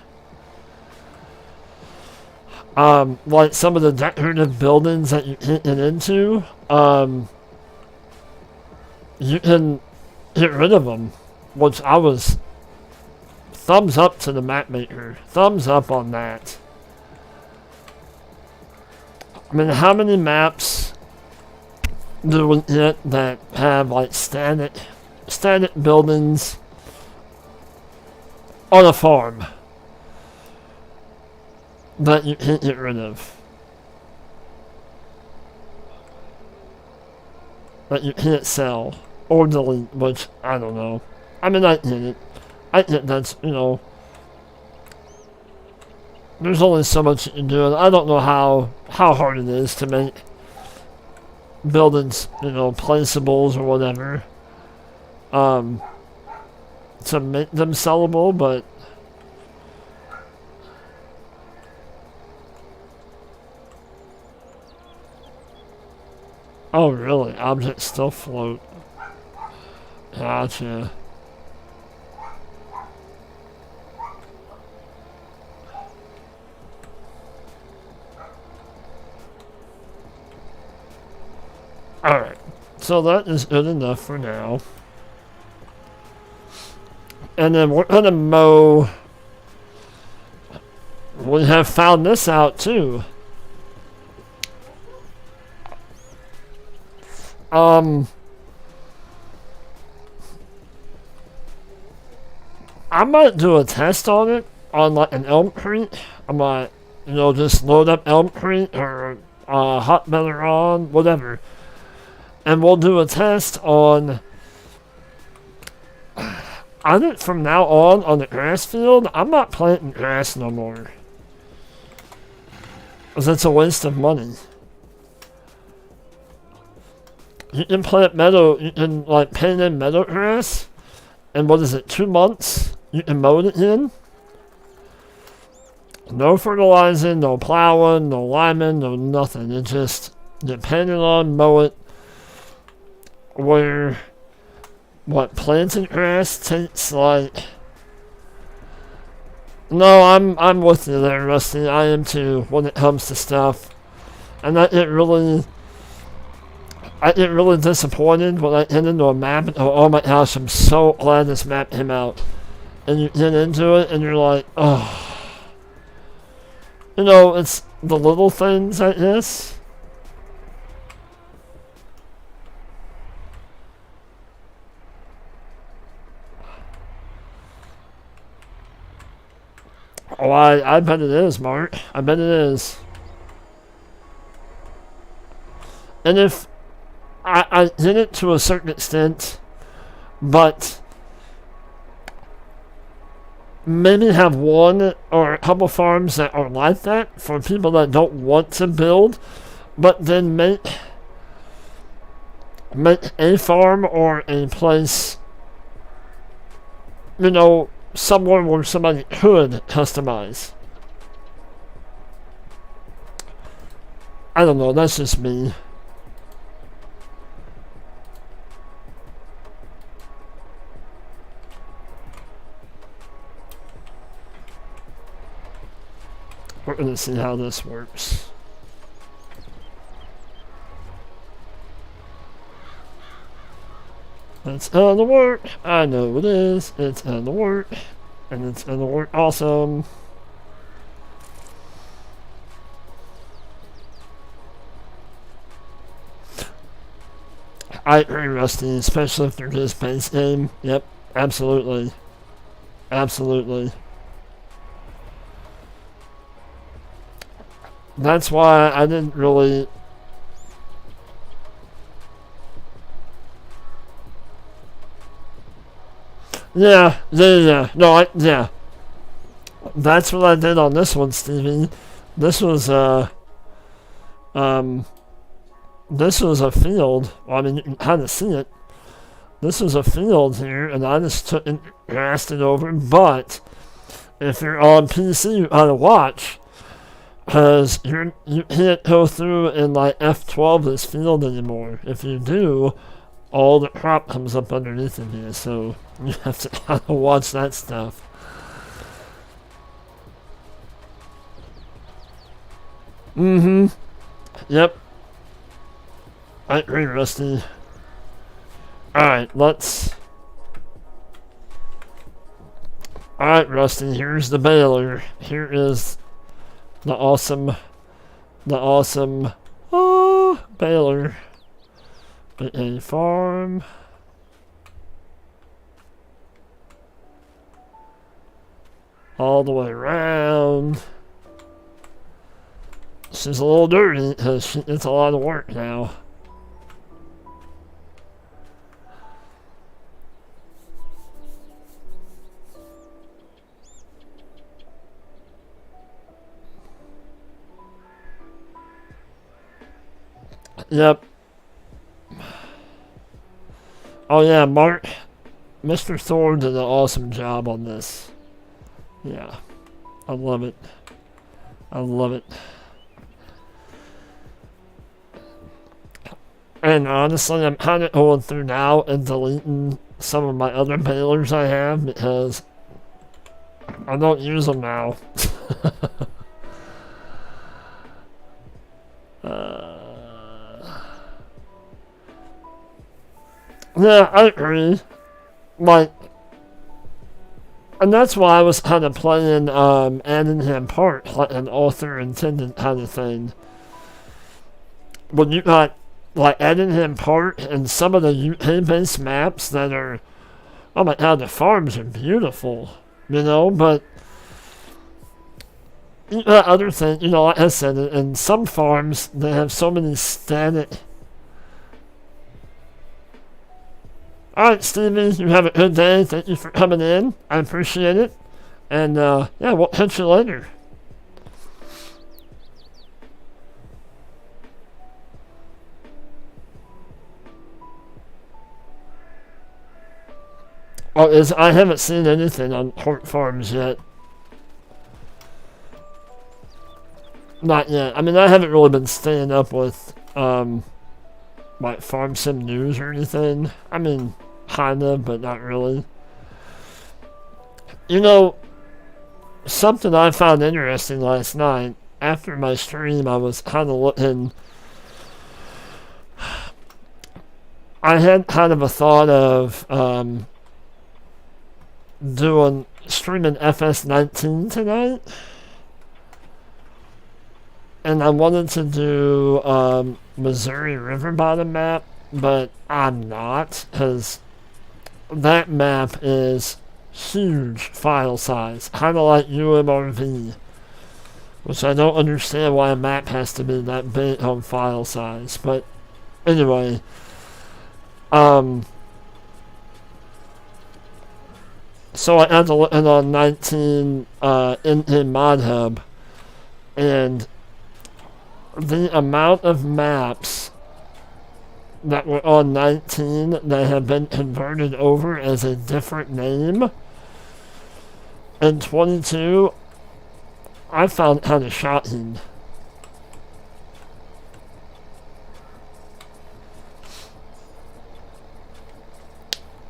Like some of the decorative buildings that you can get into, you can get rid of them, which I was... Thumbs up to the map maker. Thumbs up on that. I mean, how many maps do we get that have like static buildings on a farm that you can't get rid of? That you can't sell or delete, which I don't know. I mean, I get it. I think that's, you know, there's only so much you can do, and I don't know how hard it is to make buildings, you know, placeables or whatever, to make them sellable, but oh really, objects still float. Gotcha. Alright, so that is good enough for now. And then we're gonna mow. We have found this out too. I might do a test on it on like an Elm Creek. I might, just load up Elm Creek or Hot Better on, whatever. And we'll do a test on. I think from now on the grass field, I'm not planting grass no more. Because it's a waste of money. You can plant meadow, you can like paint in meadow grass. And what is it, 2 months? You can mow it in. No fertilizing, no plowing, no liming, no nothing. It just, depending on mow it. Where, planting grass takes like... No, I'm with you there, Rusty. I am too, when it comes to stuff. And I get really disappointed when I get into a map and oh my gosh, I'm so glad this map came out. And you get into it and you're like, oh. It's the little things like this. Oh, I bet it is, Mark. I bet it is. And if I did it to a certain extent, but maybe have one or a couple farms that are like that for people that don't want to build, but then make a farm or a place, somewhere where somebody could customize. I don't know, that's just me. We're gonna see how this works. It's gonna work. I know it is. It's gonna work. And it's gonna work awesome. I agree, Rusty, especially if they're just base game. Yep, absolutely. Absolutely. That's why I didn't really... Yeah. No, yeah. That's what I did on this one, Stevie. This was a field. Well, I mean, you can kind of see it. This was a field here, and I just took and grassed it over. But if you're on PC, you gotta watch. Because you can't go through and like F12 this field anymore. If you do, all the crop comes up underneath of you, so you have to kind of watch that stuff. Yep. I agree, Rusty. Alright, Alright, Rusty, here's the baler. Here is the awesome baler. A farm. All the way around. She's a little dirty because it's a lot of work now. Yep. Oh yeah, Mark. Mr. Thor did an awesome job on this. Yeah. I love it. I love it. And honestly, I'm kind of going through now and deleting some of my other balers I have because I don't use them now. Yeah, I agree. Like, and that's why I was kind of playing adding him part, like an author intendant kind of thing. When you got like Edenham Park and some of the UK-based maps that are, oh my god, the farms are beautiful, you know, but other thing, you know, like I said, in some farms, they have so many static. Alright, Stevie, you have a good day. Thank you for coming in. I appreciate it. And, yeah, we'll catch you later. Well, I haven't seen anything on Hort Farms yet. Not yet. I mean, I haven't really been staying up with, like, Farm Sim news or anything. I mean, kinda, but not really. You know, something I found interesting last night, after my stream, I was kind of looking. I had kind of a thought of, streaming FS19 tonight. And I wanted to do Missouri River Bottom map, but I'm not, because that map is huge file size, kind of like UMRV, which I don't understand why a map has to be that big on file size. But anyway, so I had to look on 19 in Mod Hub, and the amount of maps that were on 19 that have been converted over as a different name in 22, I found kind of shocking.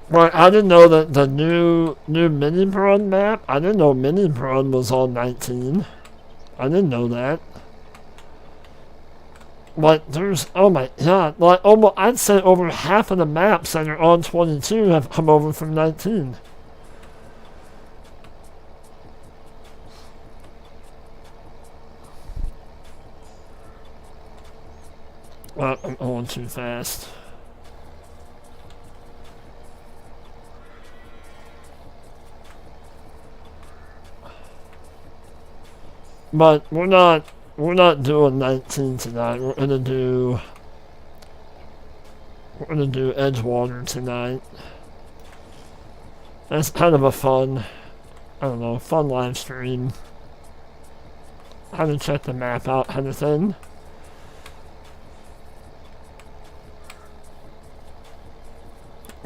Well, I didn't know that the new Mini Braun map, I didn't know Mini Braun was on 19. I didn't know that. Like, there's, oh my god, like, almost, I'd say over half of the maps that are on 22 have come over from 19. Well, I'm going too fast. But we're not doing 19 tonight. We're gonna do Edgewater tonight. That's kind of a fun, I don't know, fun live stream. How to check the map out kind of thing.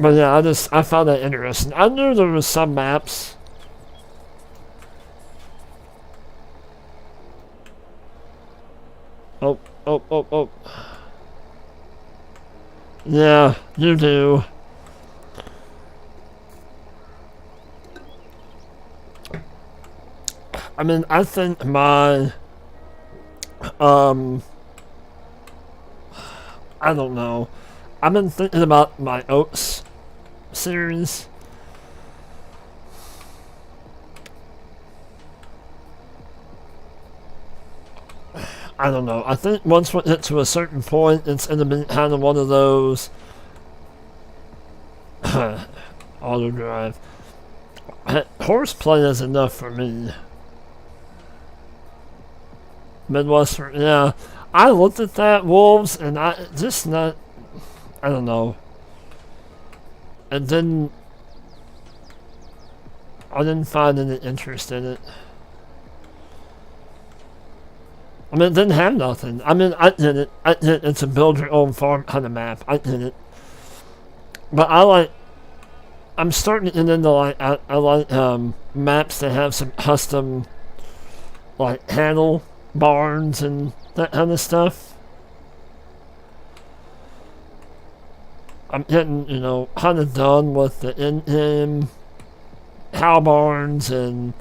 But yeah, I found that interesting. I knew there was some maps. Oh. Yeah, you do. I mean, I think my, I don't know. I've been thinking about my Oats series. I don't know. I think once we get to a certain point, it's going to be kind of one of those auto drive. Horseplay is enough for me. Midwest, yeah. I looked at that Wolves, and I don't know. I didn't find any interest in it. I mean, it didn't have nothing. I mean, I did it. It's a build your own farm kind of map. I did it. But I'm starting to get into I like maps that have some custom, like, handle barns and that kind of stuff. I'm getting, kind of done with the in-game cow barns, and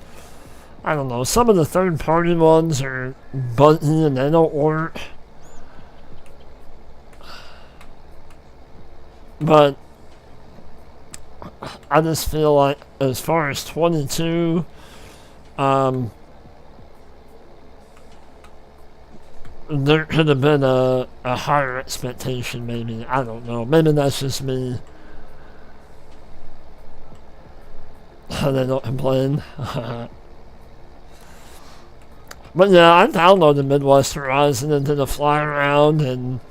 I don't know, some of the third-party ones are buggy and they don't work. But I just feel like, as far as 22, there could have been a higher expectation, maybe. I don't know. Maybe that's just me. They don't complain. But yeah, I downloaded Midwest Horizon and did a fly around and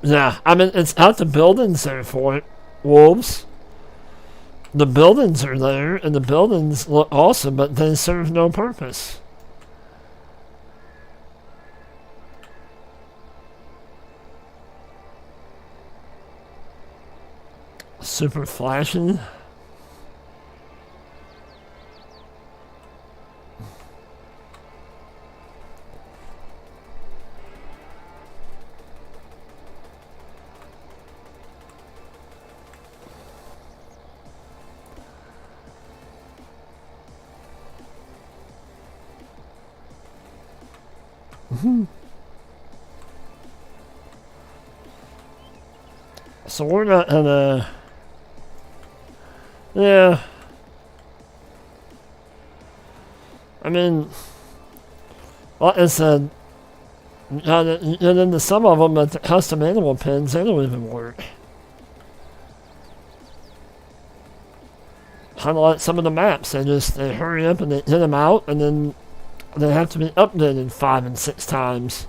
yeah, I mean, it's got the buildings there for it, Wolves. The buildings are there, and the buildings look awesome, but they serve no purpose. Super flashy. So we're not gonna... Yeah. I mean, like I said, and then some of them, the custom animal pins, they don't even work. Kind of like some of the maps, they hurry up and they get them out, and then they have to be updated 5 and 6 times.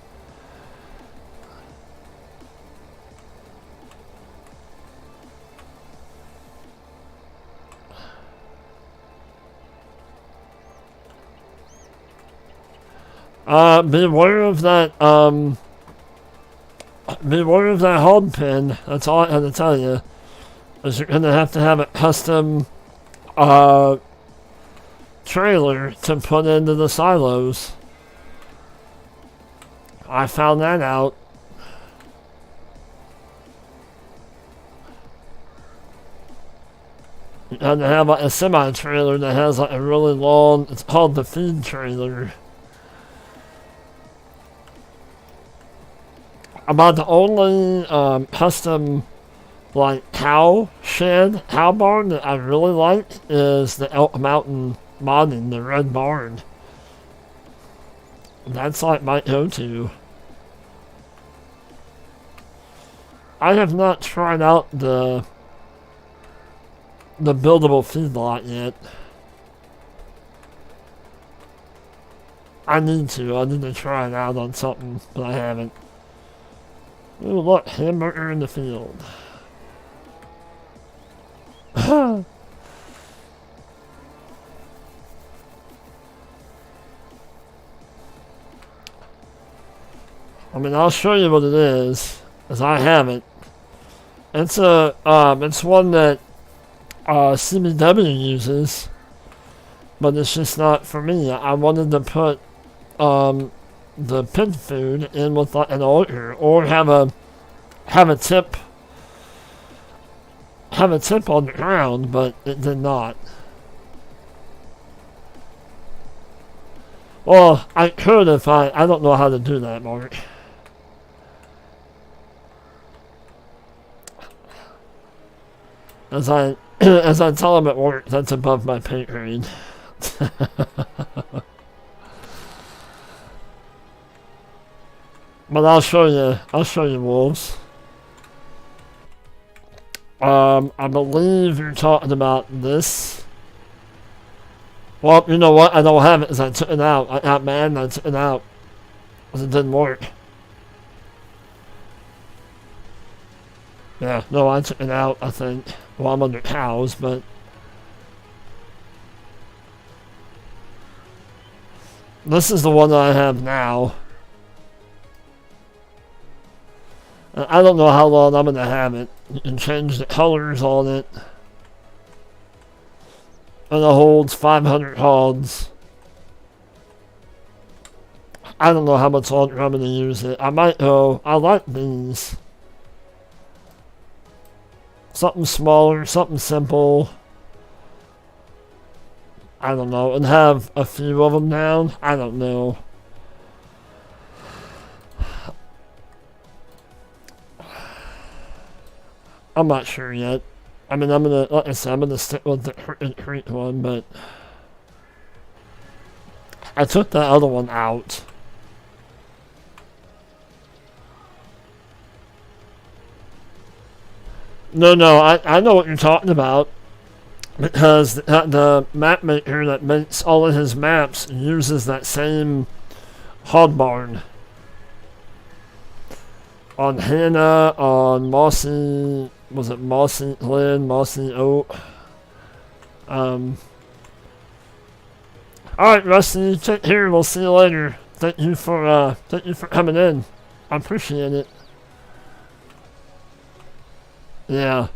Beware of that, beware of that hold pin. That's all I have to tell you. Is you're gonna have to have a custom, trailer to put into the silos. I found that out. You have to have like a semi-trailer that has like a really long, it's called the feed trailer. About the only custom like cow barn that I really like is the Elk Mountain modding, the red barn. That's like my go-to. I have not tried out the buildable feedlot yet. I need to try it out on something, but I haven't. Ooh, look, hamburger in the field. I mean, I'll show you what it is, as I have it. It's one that CBW uses, but it's just not for me. I wanted to put the pig food in with like an oiler, or have a tip on the ground, but it did not. Well, I could if I don't know how to do that, Mark. As I tell him at work, that's above my pay grade. But I'll show you wolves. I believe you're talking about this. Well, you know what? I don't have it because I took it out. I got mad and I took it out because it didn't work. Yeah, no, I took it out, I think. Well, I'm under cows, but... This is the one that I have now. I don't know how long I'm going to have it. You can change the colors on it. And it holds 500 hogs. I don't know how much longer I'm going to use it. I might go, I like these. Something smaller, something simple. I don't know. And have a few of them down. I don't know. I'm not sure yet. I mean, like I said, I'm gonna stick with the Creek one, but I took the other one out. No, I know what you're talking about. Because the map maker that makes all of his maps uses that same hog barn. On Hannah, on Mossy, was it Mossy Glen, Mossy Oak? Alright, Rusty, take care, we'll see you later. Thank you for coming in. I appreciate it. Yeah.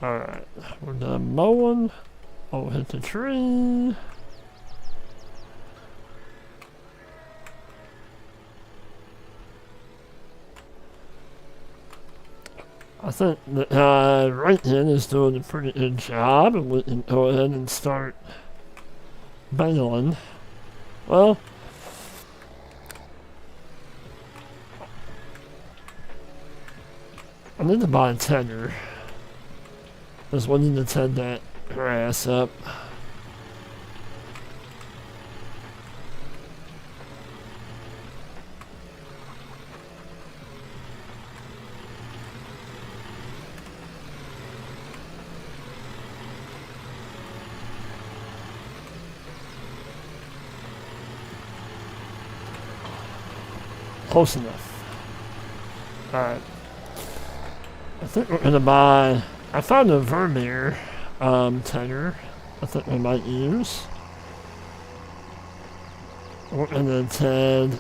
Alright, we're done mowing. I'll hit the tree. I think that right hand is doing a pretty good job, and we can go ahead and start baling. Well, I need to buy a tender. Just wanting to tend that grass up. Close enough. Alright. I think we're gonna buy... I found a Vermeer tender I think we might use. We're gonna tend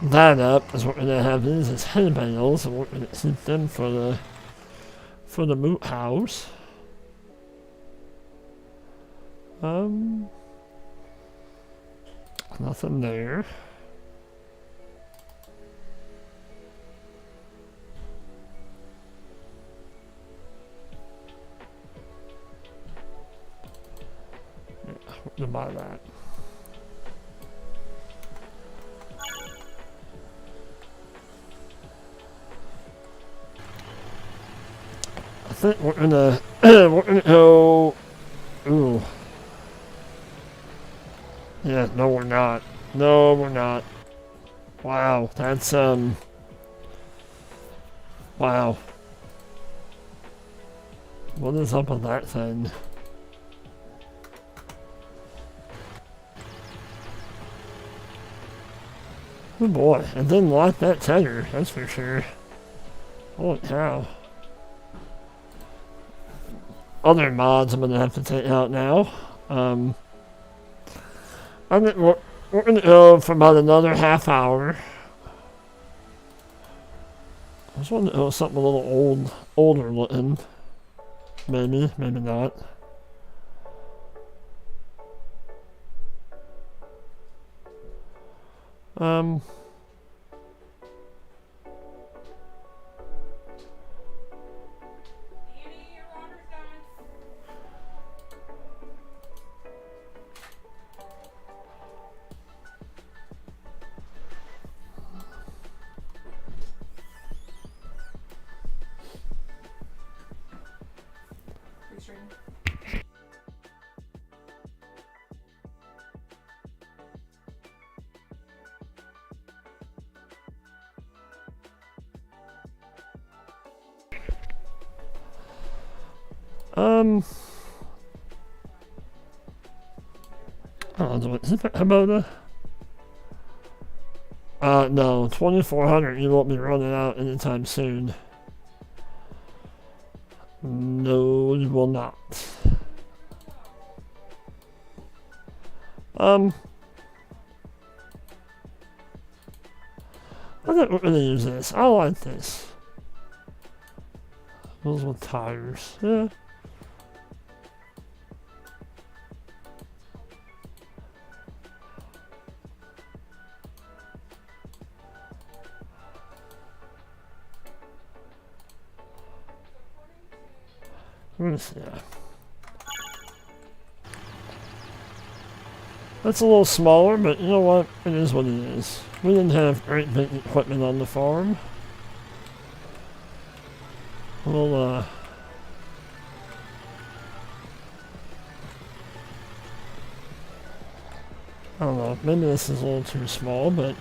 that up, because we're gonna have these as hay bales, and we're gonna keep them for the moot house. Nothing there. To buy that. I think we're gonna go. Ooh. Yeah, no we're not. No, we're not. Wow, that's wow. What is up with that thing? Oh boy, I didn't like that tender, that's for sure. Holy cow. Other mods I'm gonna have to take out now. I think we're gonna go for about another half hour. I just want to go something a little older looking. Maybe, maybe not. Is it Hamona? No, 2400 you won't be running out anytime soon. No, you will not. I think we're gonna use this. I like this. Those with tires, yeah. Yeah. That's a little smaller, but you know what? It is what it is. We didn't have great big equipment on the farm. We'll, I don't know, maybe this is a little too small, but...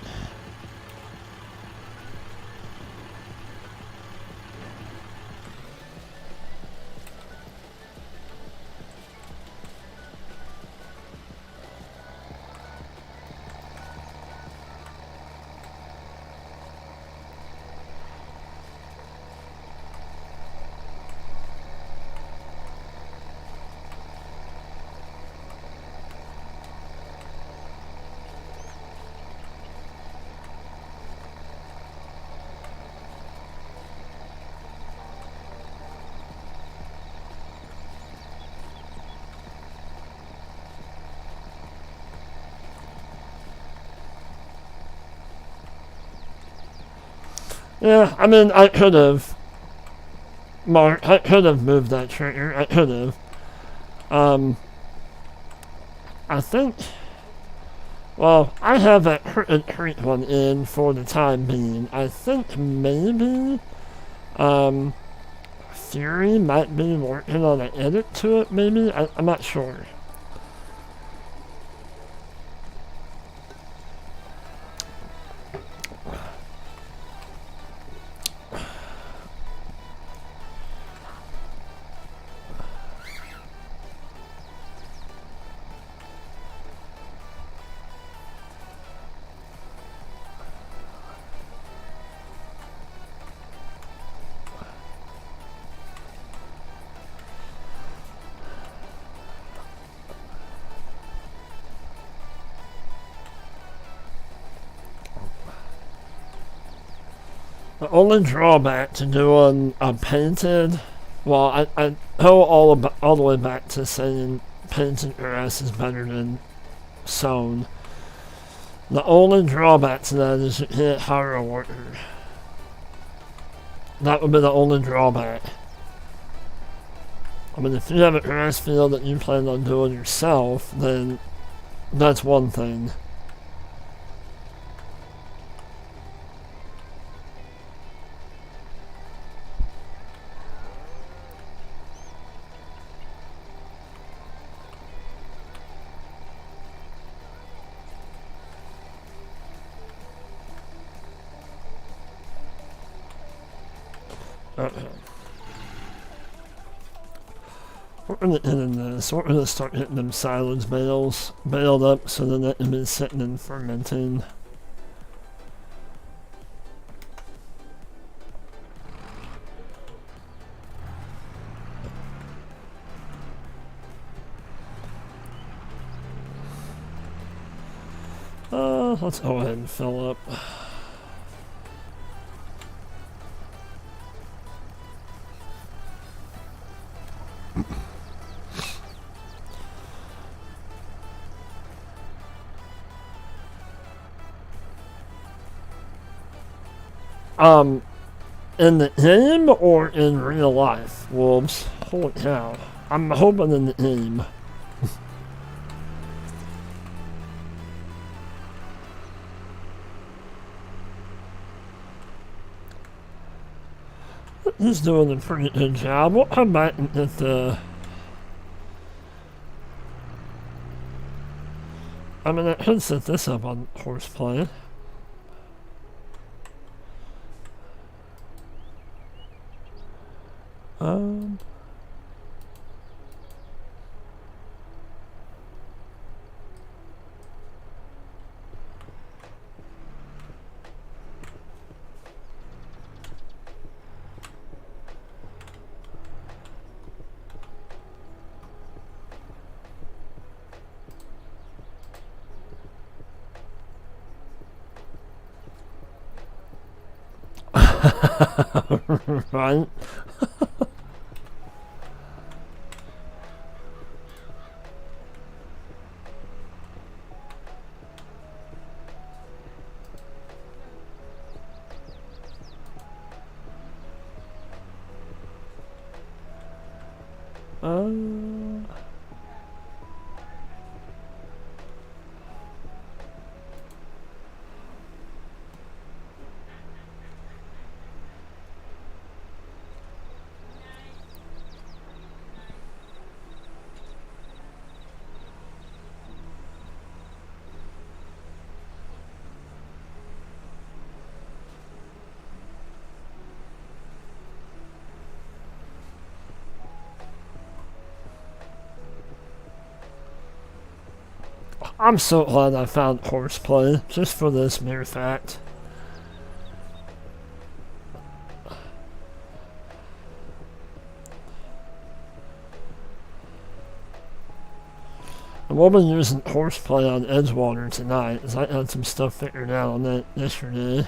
Yeah, I mean, I could have moved that trigger. I could have. I think. Well, I have that current one in for the time being. I think maybe, Fury might be working on an edit to it. Maybe I'm not sure. The only drawback to doing a painted, well, I go all the way back to saying painted grass is better than sown. The only drawback to that is you can't hire a worker. That would be the only drawback. I mean, if you have a grass field that you plan on doing yourself, then that's one thing. Okay. We're gonna get in this. We're gonna start getting them silage bales baled up so then they can be sitting and fermenting. Let's go ahead and fill up. In the game or in real life, wolves? Holy cow. I'm hoping in the game. He's doing a pretty good job. We'll come back and get the... I mean, I could set this up on horseplay. Right? I'm so glad I found horseplay, just for this mere fact. And we'll be using horseplay on Edgewater tonight, as I had some stuff figured out on that yesterday.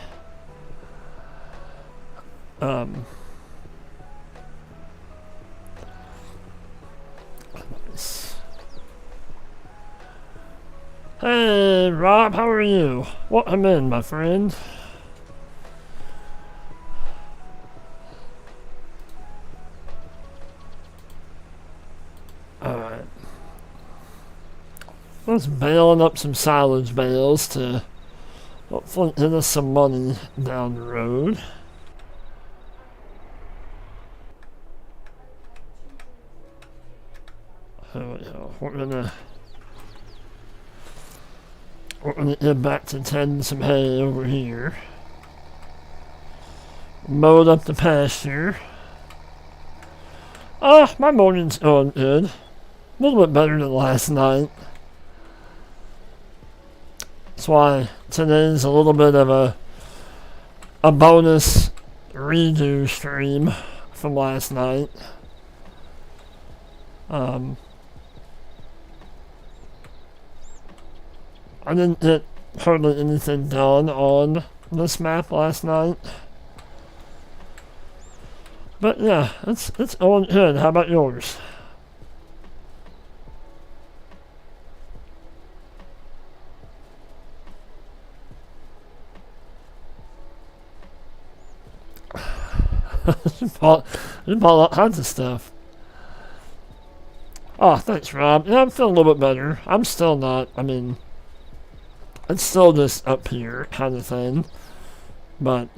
Nice. Hey, Rob, how are you? Welcome in, my friend. Alright. Let's bailing up some silage bales to hopefully get us some money down the road. There we go. We're gonna get back to tending some hay over here. Mowed up the pasture. My morning's going good. A little bit better than last night. That's why today's a little bit of a bonus redo stream from last night. I didn't get hardly anything done on this map last night. But yeah, it's going good. How about yours? you bought all kinds of stuff. Oh, thanks, Rob. Yeah, I'm feeling a little bit better. I'm still not, it's still just up here kind of thing. But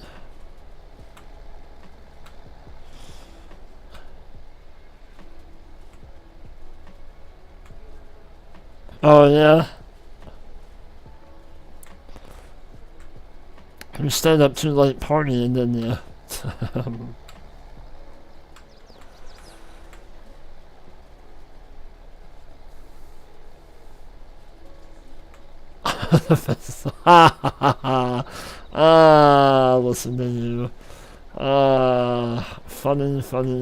oh yeah. You stayed up too late partying, didn't you? Listen to you.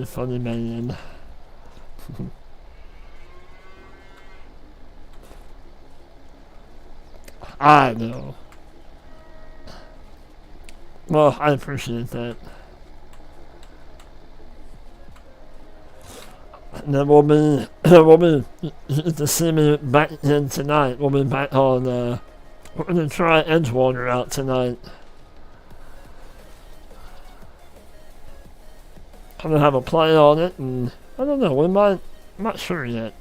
Funny man. I know. Well, I appreciate that. And then we'll be to see me back in tonight. We'll be back on, we're gonna try Edgewater out tonight. I'm gonna have a play on it, and I don't know, I'm not sure yet.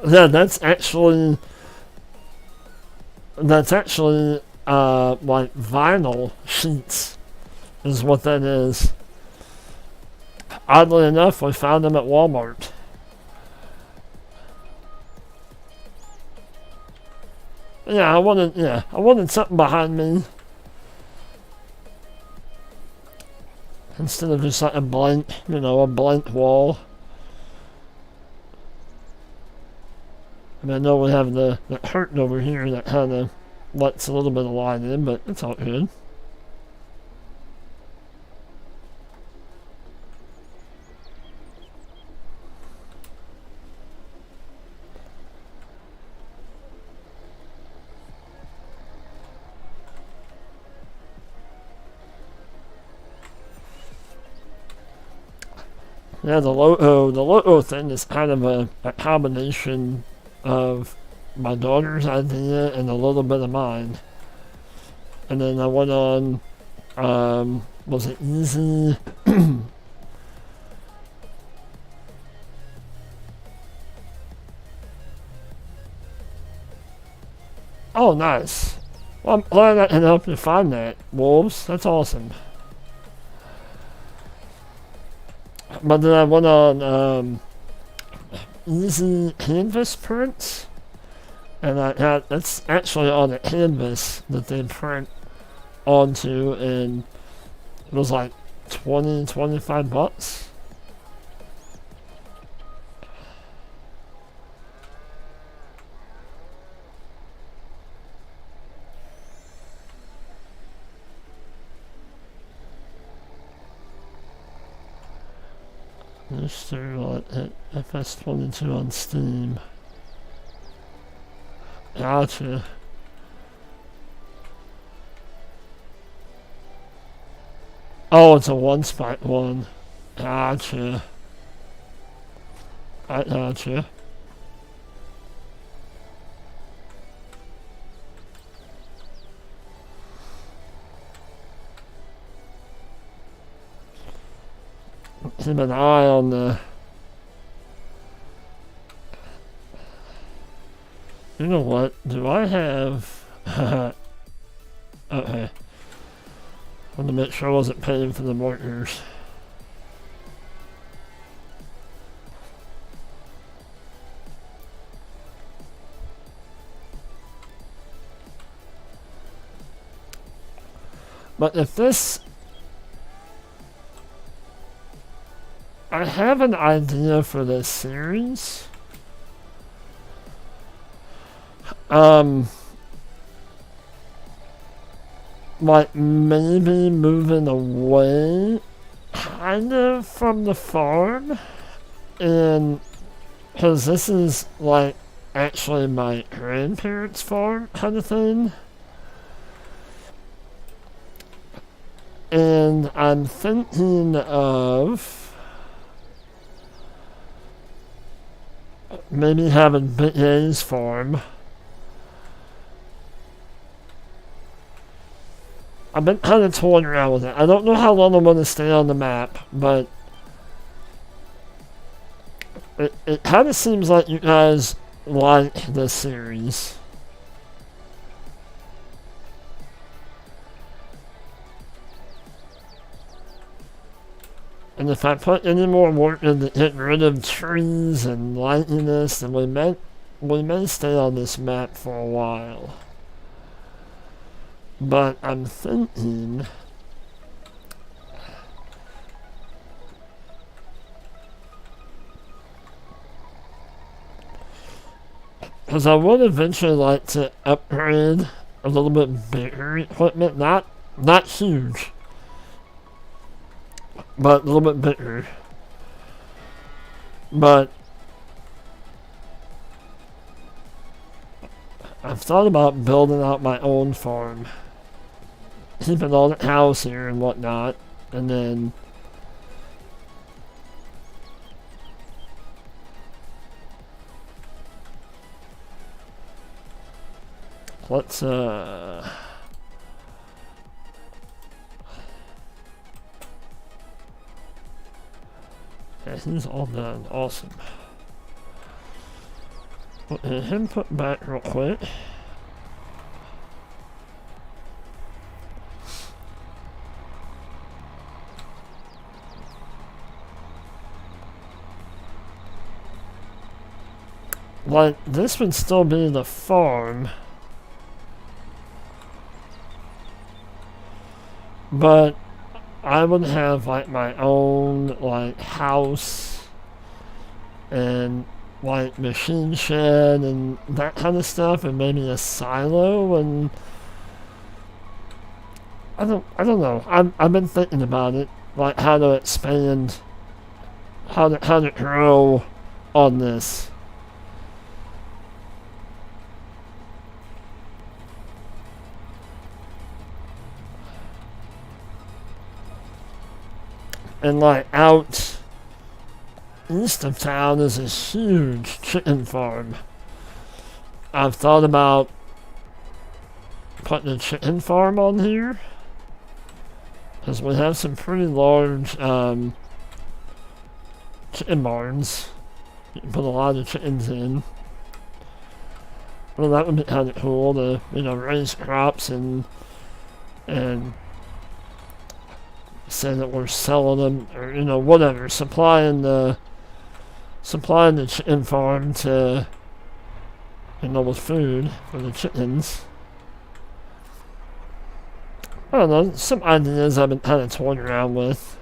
Yeah, that's actually like vinyl sheets is what that is. Oddly enough, we found them at Walmart. Yeah, I wanted something behind me instead of just like a blank wall. And I know we have the curtain over here that kind of lets a little bit of light in, but it's all good. Yeah, the logo thing is kind of a combination of my daughter's idea and a little bit of mine. And then I went on, was it easy? Oh, nice. Well, I'm glad I can help you find that, Wolves. That's awesome. But then I went on, easy canvas prints, and that's actually on a canvas that they print onto, and was like 20, 25 bucks. Just through FS22 on Steam. Gotcha. Oh, it's a one-spot one. Gotcha. I gotcha. Keep an eye on the... You know what? Do I have... okay. I want to make sure I wasn't paying for the markers. But if this... I have an idea for this series. Like maybe moving away kind of from the farm, and because this is like actually my grandparents' farm kind of thing, and I'm thinking of maybe having Big A's farm. I've been kind of toying around with it. I don't know how long I'm going to stay on the map, but it kind of seems like you guys like this series. And if I put any more work into getting rid of trees and lighting this, then we may stay on this map for a while. But I'm thinking... because I would eventually like to upgrade a little bit bigger equipment, not huge, but a little bit bigger. But I've thought about building out my own farm, keeping all the cows here and whatnot, and then let's yeah, he's all done. Awesome. Put him put back real quick. Like, this would still be the farm, but I would have like my own like house and like machine shed and that kind of stuff, and maybe a silo, and I don't know. I've been thinking about it, like how to expand, how to grow on this. And like out east of town is a huge chicken farm. I've thought about putting a chicken farm on here, because we have some pretty large chicken barns. You can put a lot of chickens in. Well, that would be kind of cool to, you know, raise crops and say that we're selling them, or, you know, whatever, supplying the chicken farm to, you know, with food for the chickens. I don't know, some ideas I've been kind of toying around with.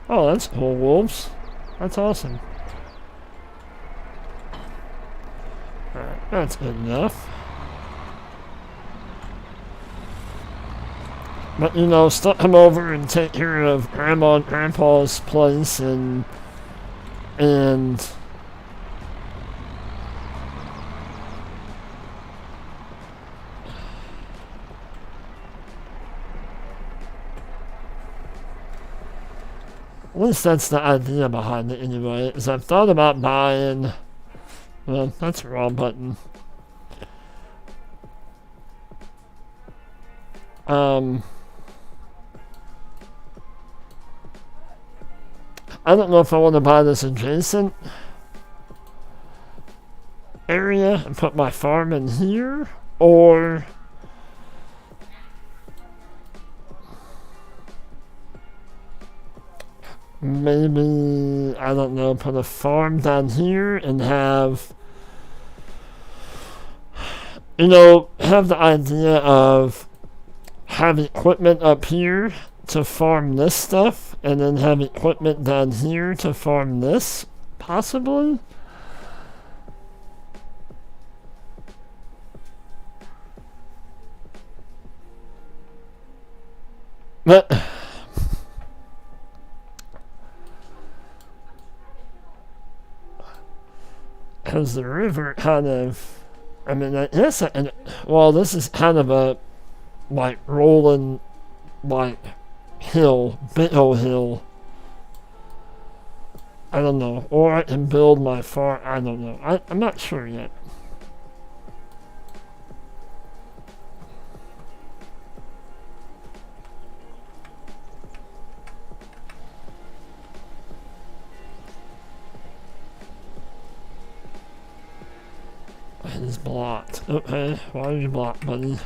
Oh, that's cool, wolves. That's awesome. Alright, that's good enough. But, you know, still come over and take care of Grandma and Grandpa's place and at least that's the idea behind it anyway, is I've thought about buying, well, that's the wrong button. I don't know if I want to buy this adjacent area and put my farm in here, or maybe, I don't know, put a farm down here and have, you know, have the idea of have equipment up here to farm this stuff, and then have equipment down here to farm this, possibly? But because the river kind of, I mean, I guess, well, this is kind of a, like, rolling, like, hill, big old hill. I don't know. Or I can build my farm, I don't know. I'm not sure yet. It is blocked. Okay, why are you blocked, buddy?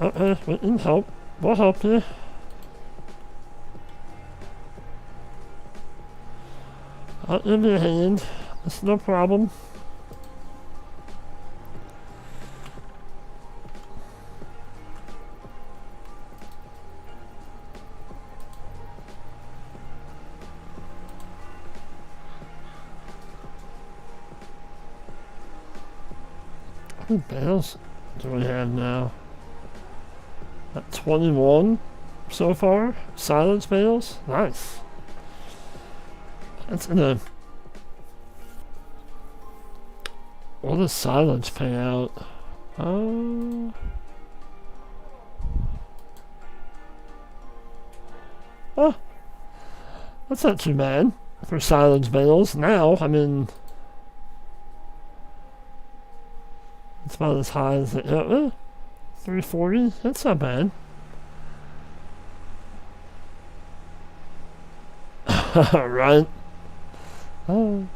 Okay, we can help. We'll help you. I'll give you a hand. It's no problem. How many bales do we have now? At 21 so far. Silence bales. Nice. That's gonna. What does silence pay out? Oh, that's not too bad for silence bales. Now, I mean, it's about as high as it. 340. That's not bad. Right. Oh.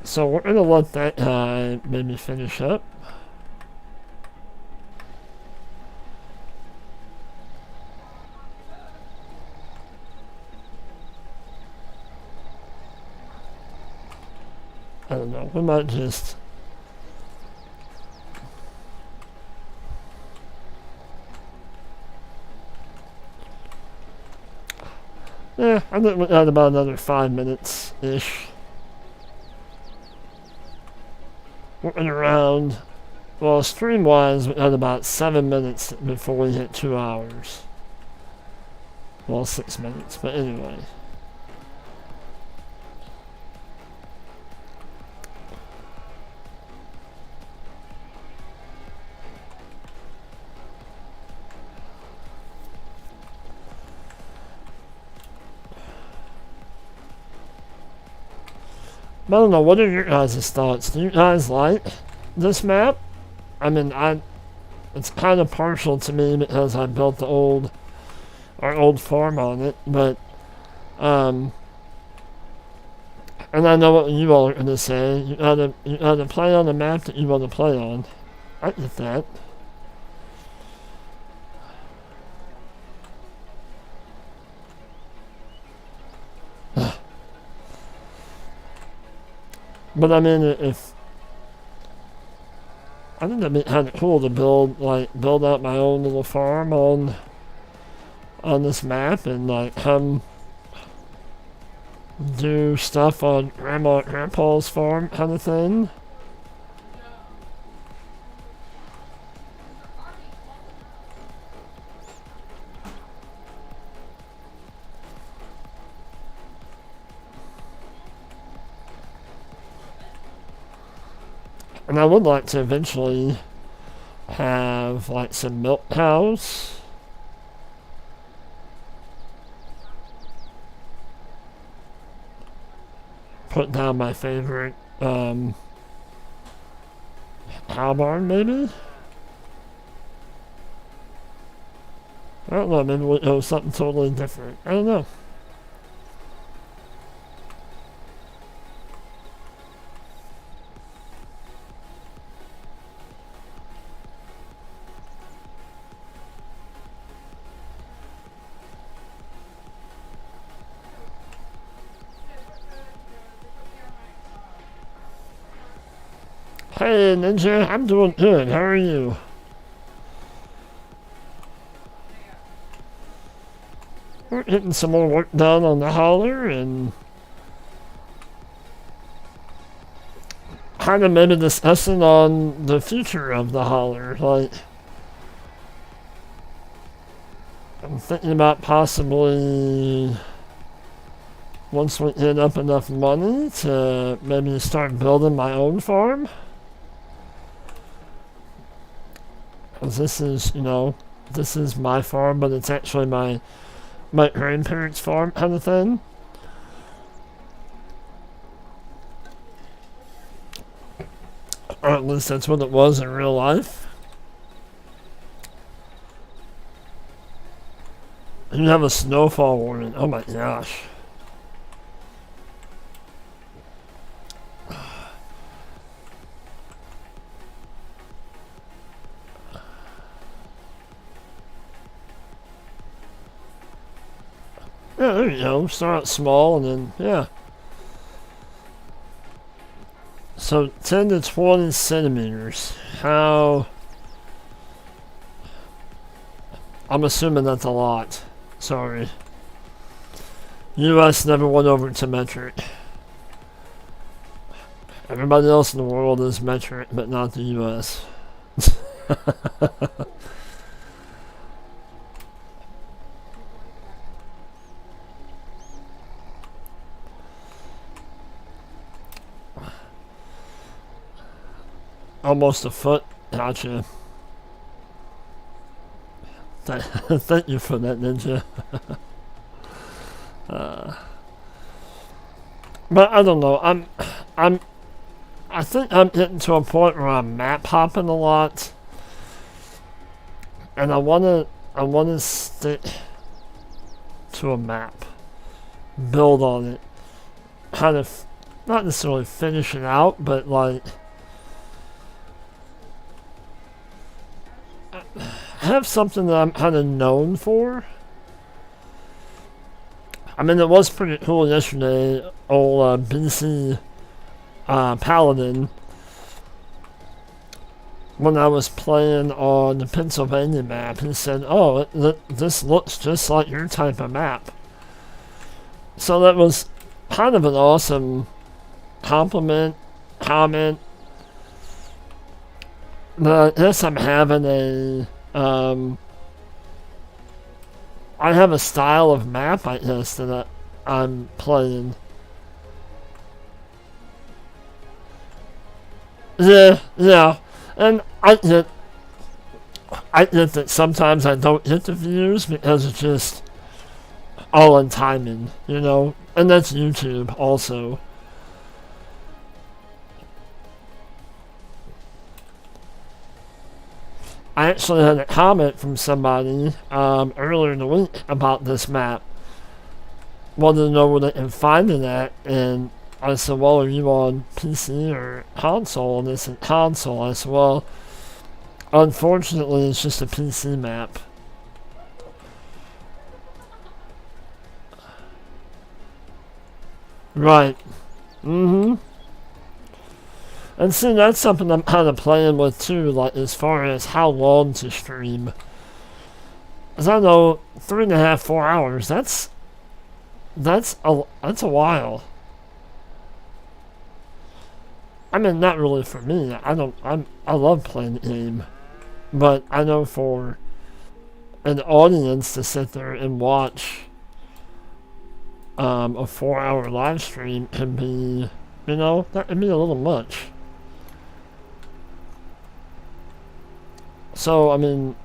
So we're gonna let that guy maybe finish up. I don't know, we might just... Yeah, I think we got about another 5 minutes-ish. Working around, well, stream-wise, we got about 7 minutes before we hit 2 hours. Well, 6 minutes, but anyway. I don't know, what are your guys' thoughts? Do you guys like this map? I mean, it's kind of partial to me because I built our old farm on it, but, and I know what you all are going to say. You gotta play on the map that you want to play on. I get that. But I mean, if I think that'd be kind of cool to build out my own little farm on this map and like come do stuff on Grandma and Grandpa's farm kind of thing. And I would like to eventually have like some milk cows. Put down my favorite cow barn maybe? I don't know, maybe we'll do something totally different. I don't know. Hey Ninja, I'm doing good. How are you? We're getting some more work done on the Holler and kind of maybe discussing on the future of the Holler. Like, I'm thinking about possibly once we get up enough money to maybe start building my own farm. Because this is, this is my farm, but it's actually my grandparents' farm kind of thing. Or at least that's what it was in real life. You have a snowfall warning. Oh my gosh. Yeah, there you go. Start out small and then, yeah. So 10 to 20 centimeters. How? I'm assuming that's a lot. Sorry. US never went over to metric. Everybody else in the world is metric, but not the US. Almost a foot. Gotcha. Thank you for that, Ninja. But I don't know. I think I'm getting to a point where I'm map hopping a lot, and I wanna stick to a map, build on it, kind of not necessarily finish it out, but like have something that I'm kind of known for. I mean, it was pretty cool yesterday. Old BC Paladin, when I was playing on the Pennsylvania map, he said, "Oh, this looks just like your type of map." So that was kind of an awesome comment. But I guess I'm having I have a style of map, I guess, that I'm playing. Yeah, and I get that sometimes I don't get the views because it's just all in timing, and that's YouTube also. I actually had a comment from somebody earlier in the week about this map. Wanted to know where they can find it at, and I said, well, are you on PC or console? And they said console. I said, well, unfortunately, it's just a PC map. Right. And see, that's something I'm kind of playing with too, like as far as how long to stream. As I know, 3.5, 4 hours. That's a while. I mean, not really for me. I love playing the game, but I know for an audience to sit there and watch a 4-hour live stream can be, that can be a little much. So, I mean,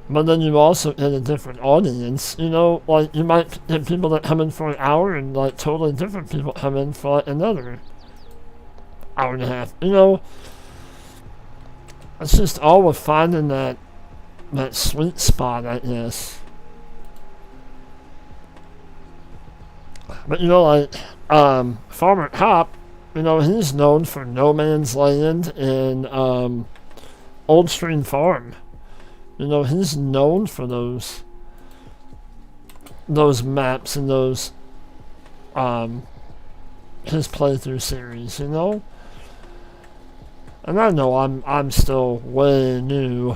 but then you also get a different audience, like you might get people that come in for an hour and like totally different people come in for like another hour and a half, It's just all with finding that sweet spot, I guess. But like, Farmer Cop, he's known for No Man's Land and Old Stream Farm. He's known for those maps and those his playthrough series, And I know I'm still way new.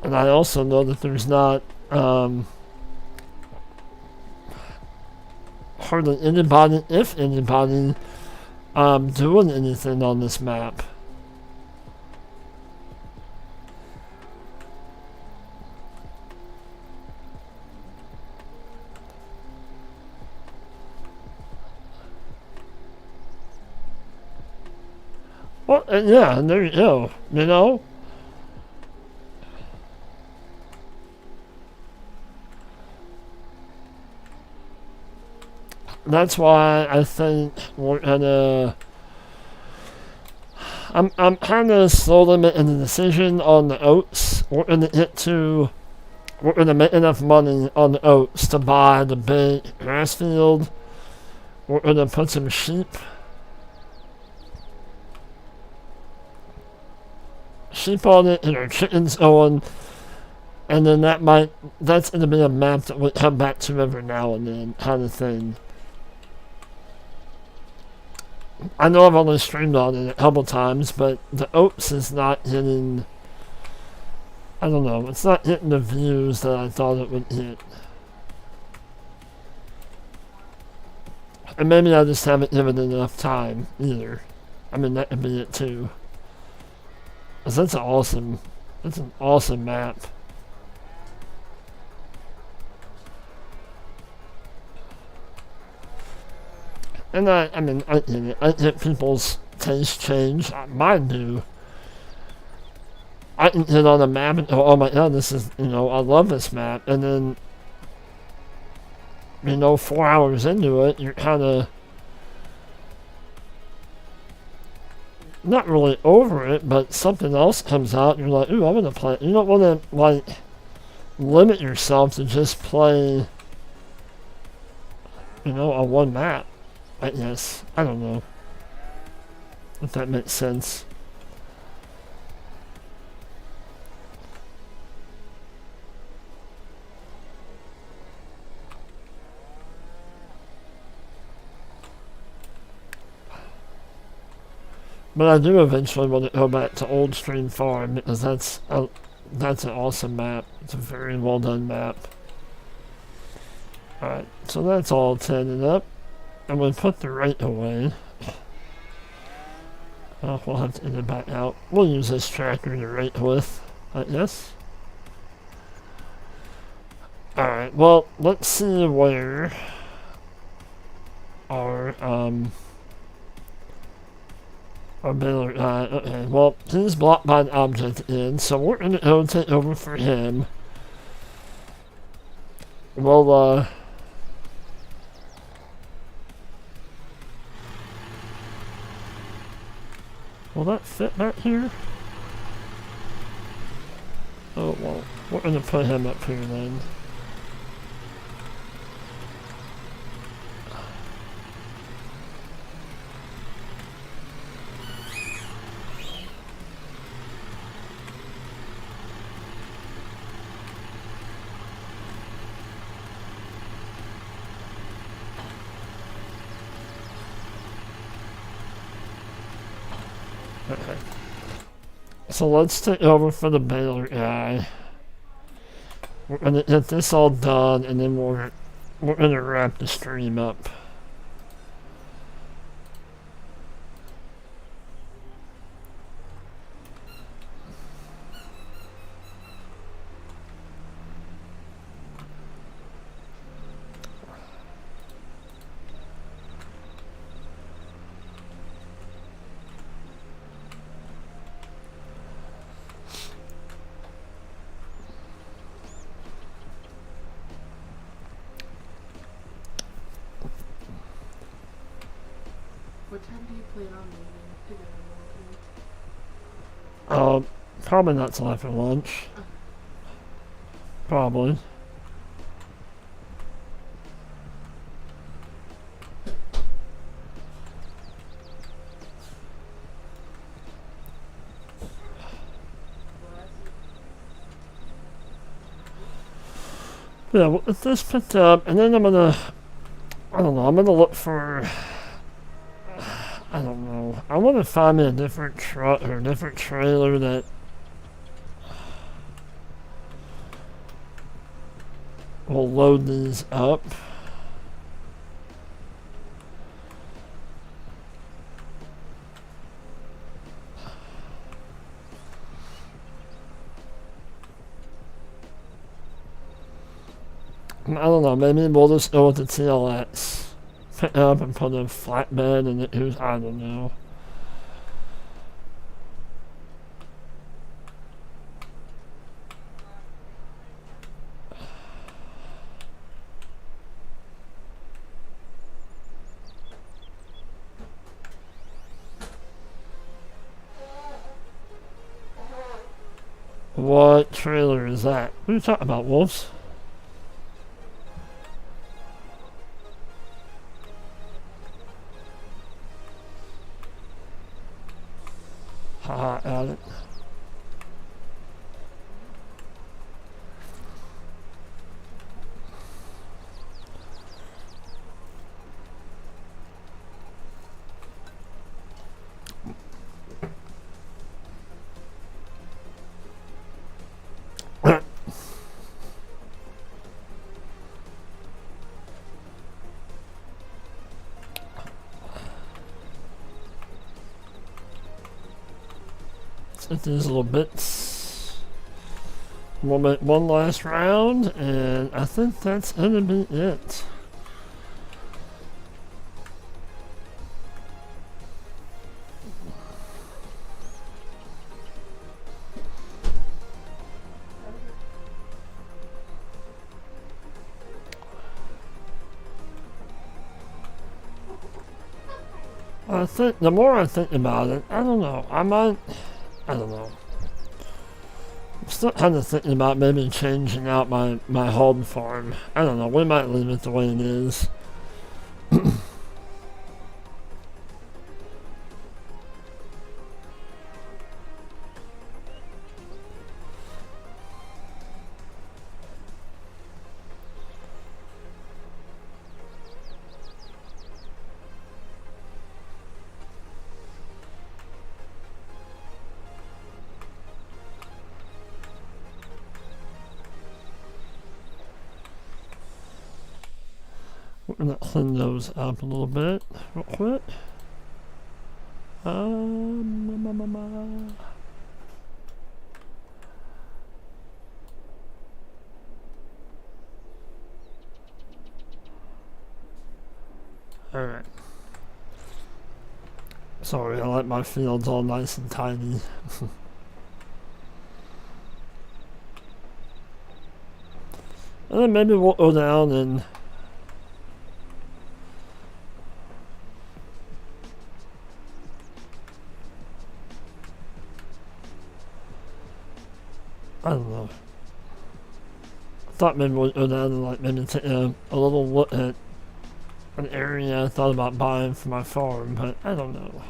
And I also know that there's not hardly anybody, if anybody, doing anything on this map. Well, yeah, and there you go, That's why I think we're gonna... I'm kind of slowly making the decision on the oats. We're gonna make enough money on the oats to buy the big grass field. We're gonna put some sheep on it and our chickens going, and then that's gonna be a map that we come back to every now and then, kind of thing. I know I've only streamed on it a couple times, but the oats is not hitting, I don't know, it's not hitting the views that I thought it would hit. And maybe I just haven't given it enough time either. I mean, that could be it too. Cause that's an awesome map. And I get it. I get people's taste change. Mine do. I can get on a map and go, oh my god, this is, I love this map. And then, 4 hours into it, you're kind of not really over it, but something else comes out, and you're like, ooh, I'm gonna play it. You don't want to, like, limit yourself to just play, on one map. I guess. I don't know if that makes sense. But I do eventually want to go back to Old Stream Farm because that's an awesome map. It's a very well done map. Alright, so that's all tended up. I'm going to put the rate away. We'll have to end it back out. We'll use this tracker to rate with, I guess. Alright, well, let's see where our mailer guy... Okay, well, he's blocked by an object in, so we're going to go take over for him. We'll, will that fit back here? Oh, well, we're gonna put him up here then. Okay. So let's take over for the Baylor guy. We're gonna get this all done, and then we're gonna wrap the stream up. What time do you plan on leaving to go to Probably not till after lunch. Probably. Yeah, well, if this picked up, and then I don't know, I'm gonna look for, I don't know, I want to find me a different truck or a different trailer that will load these up. I don't know, maybe we'll just go with the TLX. Pick up and put a flatbed in it, I don't know. What trailer is that? What are you talking about, Wolves? Haha, got it. Let's these little bits. We'll make one last round, and I think that's gonna be it. I think the more I think about it, I don't know. I don't know. I'm still kind of thinking about maybe changing out my home farm. I don't know. We might leave it the way it is. We're gonna clean those up a little bit real quick. Alright. Sorry, I like my fields all nice and tiny. And then maybe we'll go down and I don't know. I thought maybe we'll go down and like maybe take a little look at an area I thought about buying for my farm, but I don't know.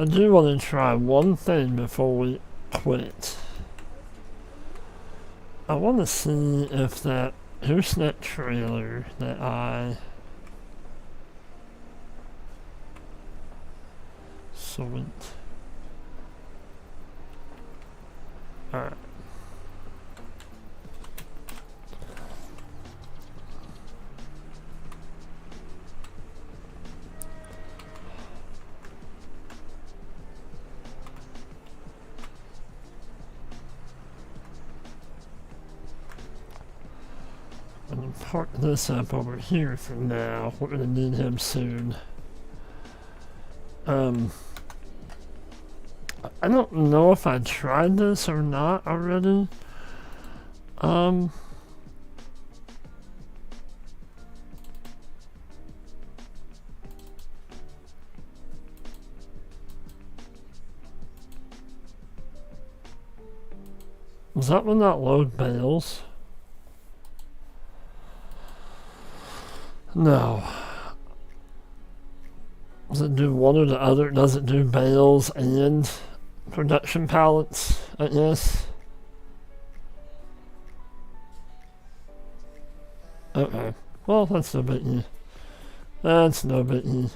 I do want to try one thing before we quit. I want to see if that gooseneck trailer that I sold. Alright. I'm gonna park this up over here for now. We're gonna need him soon. I don't know if I tried this or not already. Was that one not load bales? No. Does it do one or the other? Does it do bales and production pallets, I guess? Okay. Well, that's no biggie. That's no biggie.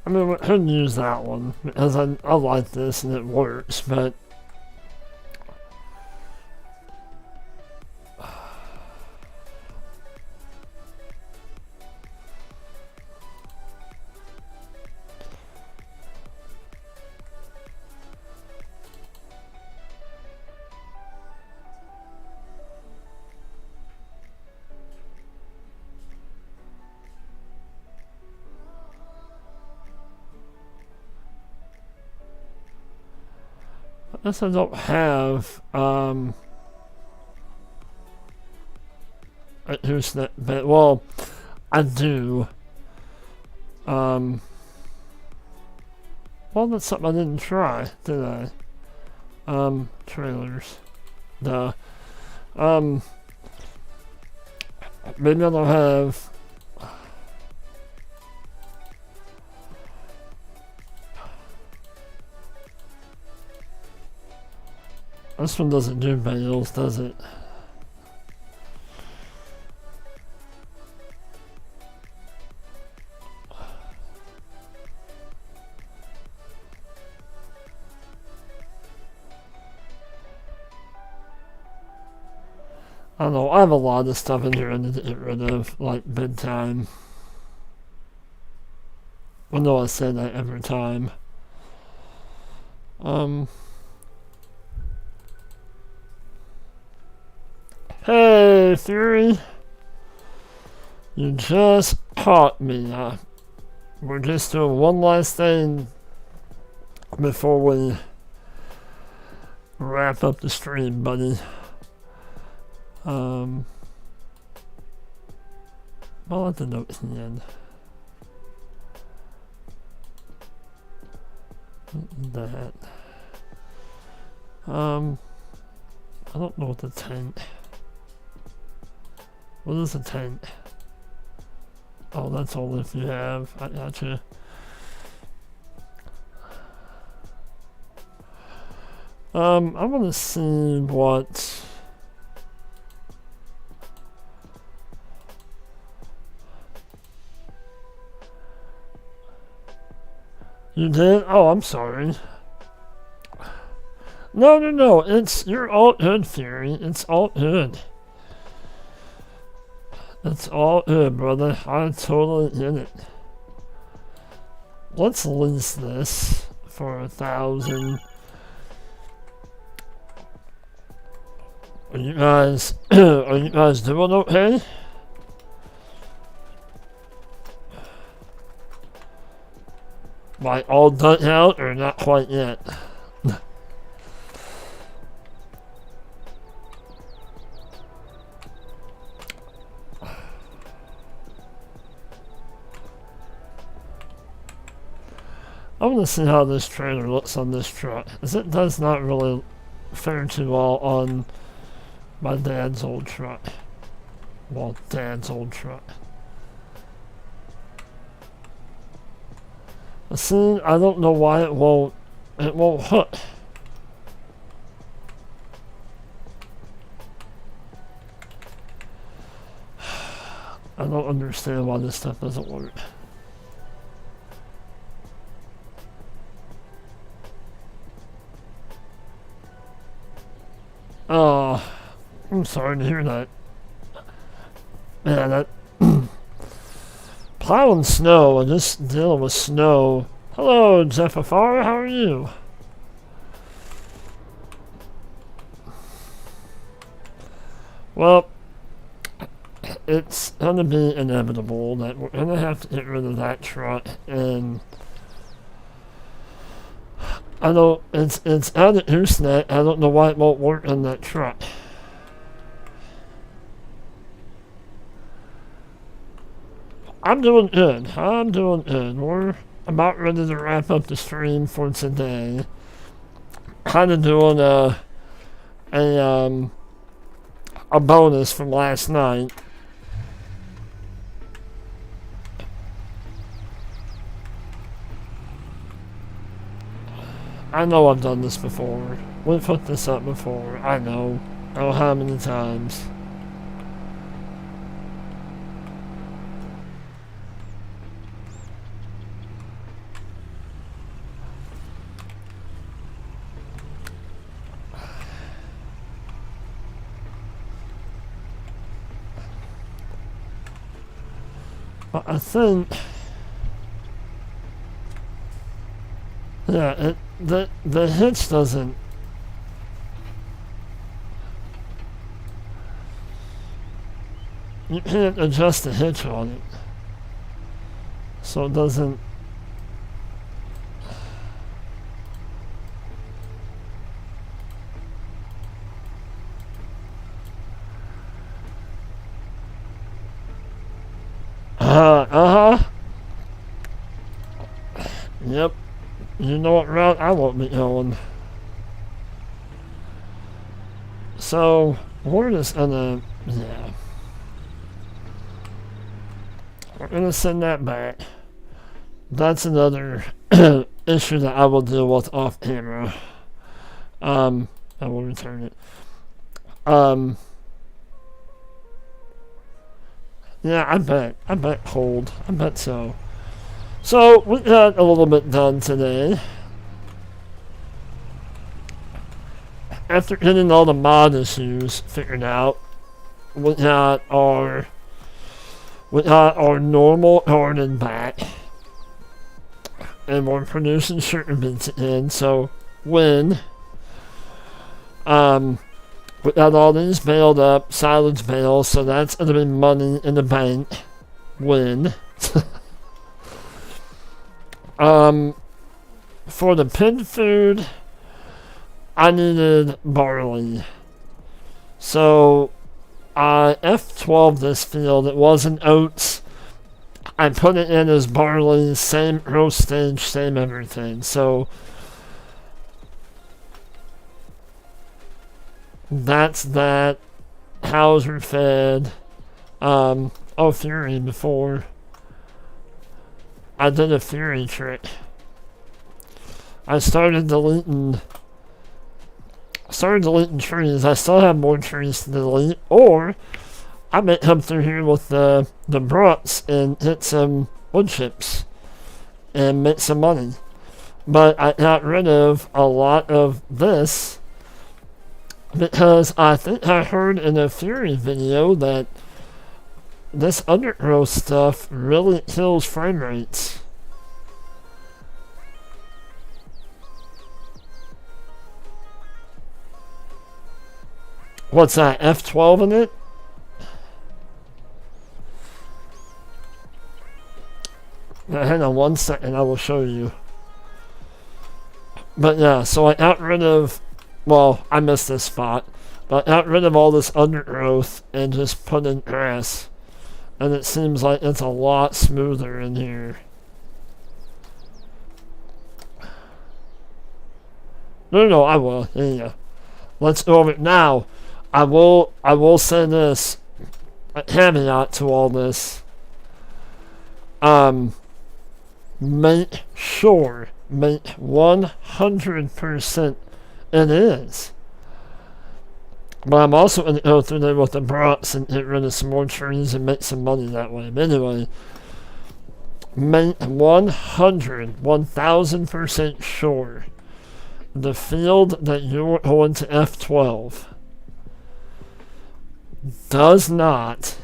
I mean, we could use that one because I like this and it works, but I guess I don't have a gooseneck bed. Well, I do. Well, that's something I didn't try, did I? Trailers. Duh. Maybe I don't have. This one doesn't do bales, does it? I don't know, I have a lot of stuff in here I need to get rid of, like bedtime. I know I say that every time. Hey, Fury. You just caught me. We're just doing one last thing before we wrap up the stream, buddy. I'll let the note in the end. That. I don't know what the tent. What is a tent? Oh, that's all if you have. I gotcha. I want to see what. You did? Oh, I'm sorry. No. You're all good, Fury. It's all good. It's all good, brother. I totally get it. Let's lease this for 1,000. Are you guys doing okay? Like all done out or not quite yet? I want to see how this trailer looks on this truck, as it does not really fare too well on my dad's old truck. Well, dad's old truck. See, I don't know why it won't hook. I don't understand why this stuff doesn't work. Oh, I'm sorry to hear that. Yeah, that plowing snow and just dealing with snow. Hello, Jeff Afar, how are you? Well, it's gonna be inevitable that we're gonna have to get rid of that truck, and I don't. It's out of gooseneck. I don't know why it won't work on that truck. I'm doing good. I'm doing good. We're about ready to wrap up the stream for today. Kind of doing a bonus from last night. I know I've done this before. We've put this up before. I know. Oh, how many times? But I think, yeah, the hitch doesn't. You can't adjust the hitch on it, so it doesn't. Yep. You know what route I won't be going. So, we're just gonna, yeah. We're gonna send that back. That's another issue that I will deal with off camera. I will return it. Yeah, I bet cold. I bet so. So, we got a little bit done today. After getting all the mod issues figured out, we got our normal garden back. And we're producing sugar beets again, so when we got all these baled up, silage bales, so that's gonna be money in the bank when for the pig food, I needed barley. So, I F12 this field. It wasn't oats. I put it in as barley, same growth stage, same everything. So, that's that. Cows are fed. Fury before. I did a Fury trick. I started deleting trees. I still have more trees to delete. Or, I may come through here with the bruts and hit some wood chips and make some money. But I got rid of a lot of this because I think I heard in a Fury video that this undergrowth stuff really kills frame rates. What's that, F12 in it? Now, hang on 1 second, I will show you. But yeah, so I got rid of, well, I missed this spot, but I got rid of all this undergrowth and just put in grass. And it seems like it's a lot smoother in here. No, I will. Yeah. Let's go over it now. I will say this, a caveat to all this. Make 100% it is. But I'm also going to go through there with the brocks and get rid of some more trees and make some money that way. But anyway, make 1000% sure the field that you're going to F12 does not,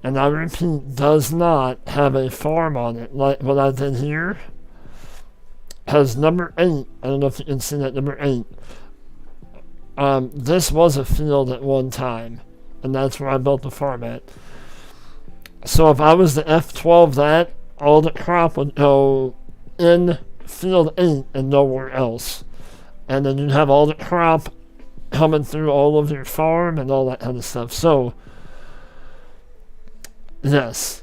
and I repeat, does not have a farm on it like what I did here. Has number 8. I don't know if you can see that number 8. This was a field at one time, and that's where I built the farm at. So if I was to F12 that, all the crop would go in field 8 and nowhere else. And then you'd have all the crop coming through all of your farm and all that kind of stuff. So, yes,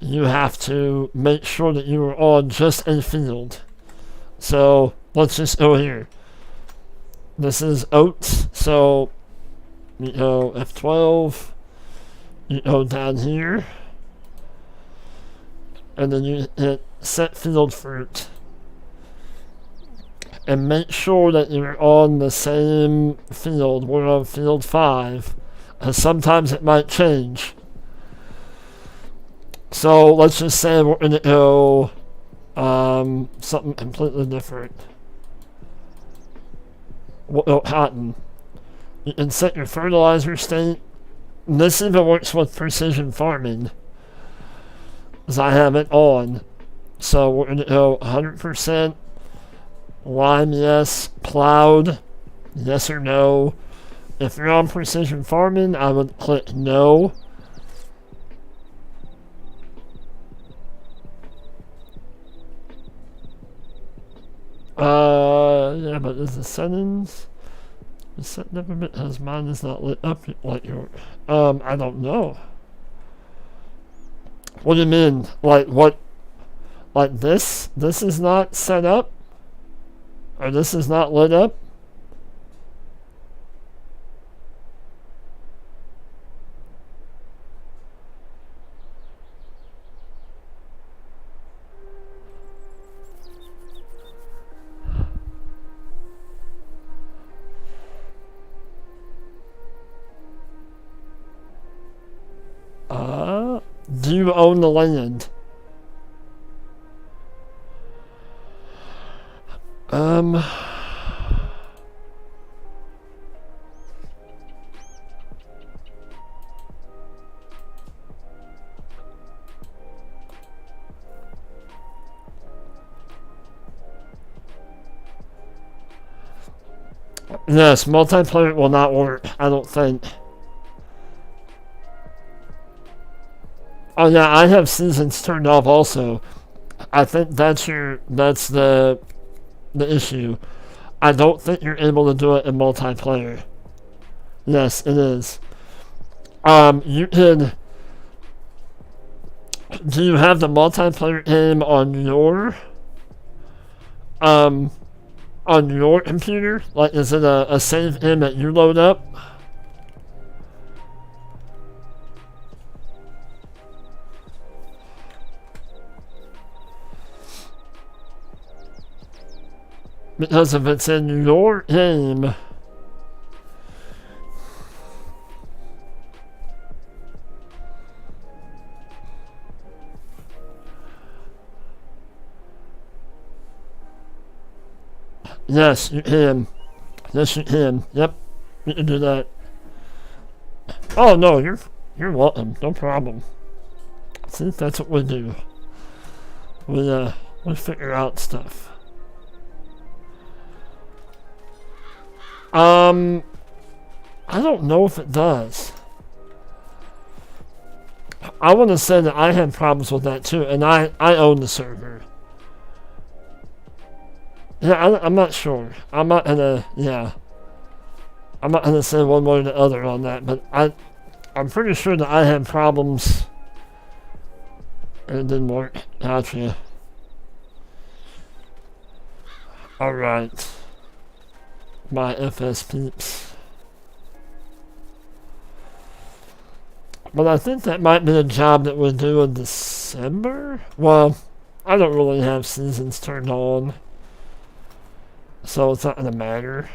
you have to make sure that you are on just a field. So, let's just go here. This is oats, so you go F12, you go down here, and then you hit set field fruit. And make sure that you're on the same field. We're on field 5, because sometimes it might change. So let's just say we're going to go something completely different. Cotton. You can set your fertilizer state. This even works with precision farming, as I have it on. So we're going to go 100%. Lime, yes. Plowed, yes or no. If you're on precision farming, I would click no. Yeah, but is the settings? The set never been as mine is not lit up like your. I don't know. What do you mean? Like what? Like this? This is not set up? Or this is not lit up? Do you own the land? Yes, multiplayer will not work, I don't think. Oh yeah, I have seasons turned off also. I think that's the issue. I don't think you're able to do it in multiplayer. Yes, it is. You can. Do you have the multiplayer game on your computer? Like, is it a save game that you load up? Because if it's in your game, yes, you can. Yes, you can. Yep, you can do that. Oh no, you're welcome. No problem. See, that's what we do. We figure out stuff. I don't know if it does. I want to say that I had problems with that too, and I own the server. Yeah, I'm not sure. I'm not gonna say one way or the other on that, but I'm pretty sure that I had problems and it didn't work. Gotcha. Alright. my FS peeps. But I think that might be a job that we do in December. Well, I don't really have seasons turned on, so it's not gonna matter.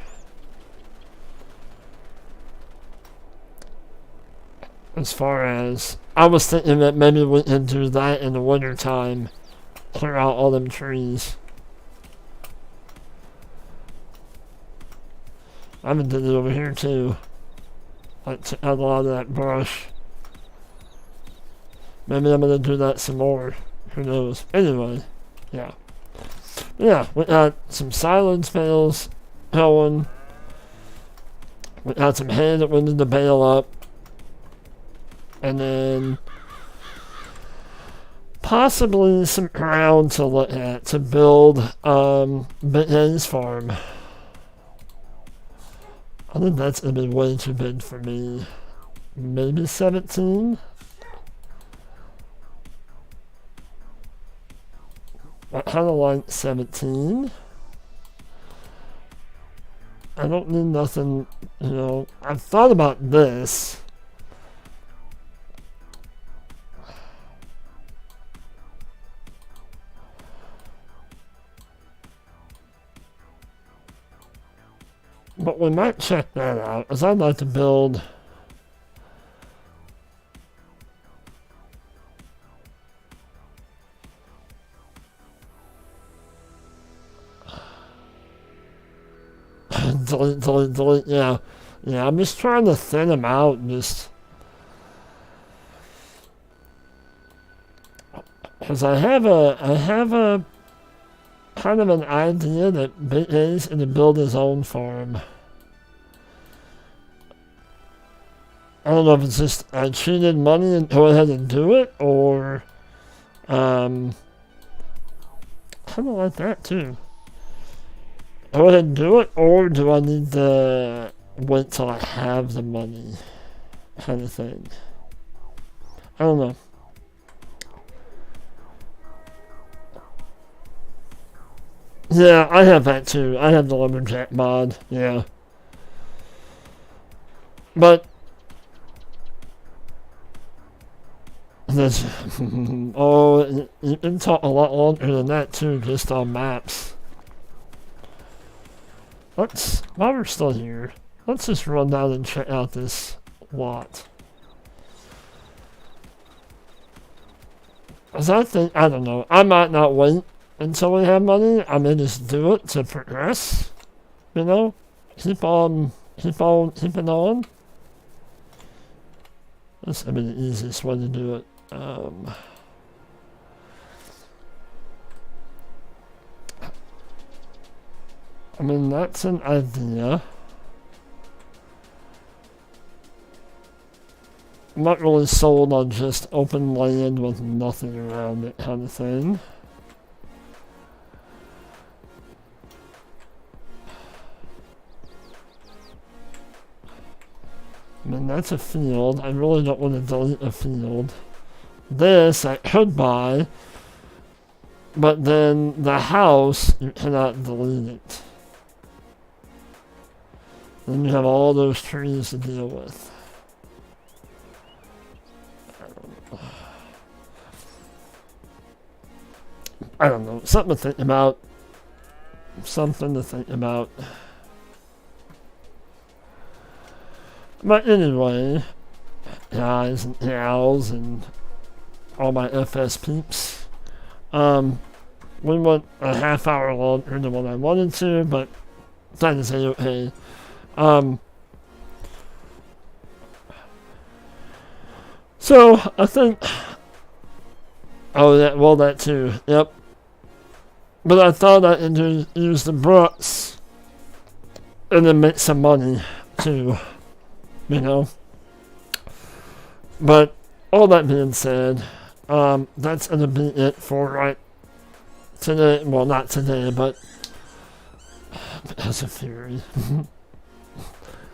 As far as, I was thinking that maybe we can do that in the winter time, clear out all them trees. I've been doing it over here too. Like, took out a lot of that brush. Maybe I'm gonna do that some more. Who knows? Anyway, yeah. Yeah, we got some silence bales going. We got some hay that we need to bale up. And then possibly some ground to look at to build Big A's farm. I think that's gonna be way too big for me. Maybe 17? I kind of like 17. I don't need nothing, you know. I've thought about this. But we might check that out, as I'd like to build delete, yeah. Yeah, I'm just trying to thin them out, just because I have a kind of an idea that Big A's going to build his own farm. I don't know if it's just I cheated money and go ahead and do it, or kind of like that too. Go ahead and do it, or do I need to wait till I have the money, kind of thing. I don't know. Yeah, I have that too. I have the lumberjack mod, yeah. But this, oh, you can talk a lot longer than that too, just on maps. While we're still here, let's just run down and check out this lot. As I think, I don't know, I might not wait until we have money. I may just do it to progress, you know? Keep on keeping on. That's, I mean, the easiest way to do it. I mean, that's an idea. I'm not really sold on just open land with nothing around it kind of thing. I mean, that's a field. I really don't want to delete a field. This I could buy, but then the house, you cannot delete it. Then you have all those trees to deal with. I don't know. Something to think about. Something to think about. But anyway, guys and gals and all my FS peeps, we went a half hour longer than what I wanted to, but that is okay. So I think, oh yeah, well that too, yep. But I thought I could use the brooks and then make some money too, you know. But all that being said, that's gonna be it for right today. Well, not today, but because of Fury.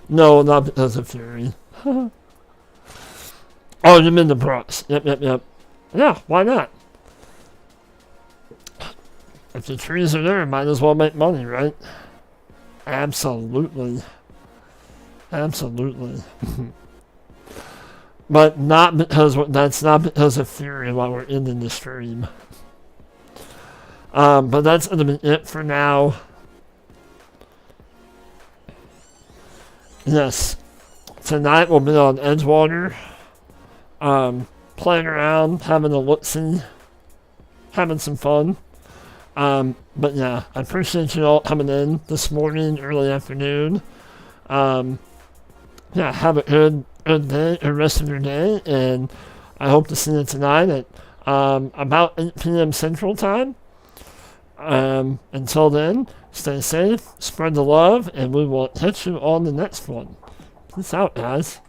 No, not because of Fury. Oh, you mean the brooks? Yep. Yeah, why not? If the trees are there, might as well make money, right? Absolutely. Absolutely. But not because that's not because of Fury while we're ending the stream. But that's gonna be it for now. Yes. Tonight we'll be on Edgewater. Playing around, having a look-see, having some fun. But yeah, I appreciate you all coming in this morning, early afternoon. Yeah, have a good day, the rest of your day, and I hope to see you tonight at about 8 p.m. Central Time. Until then, stay safe, spread the love, and we will catch you on the next one. Peace out, guys.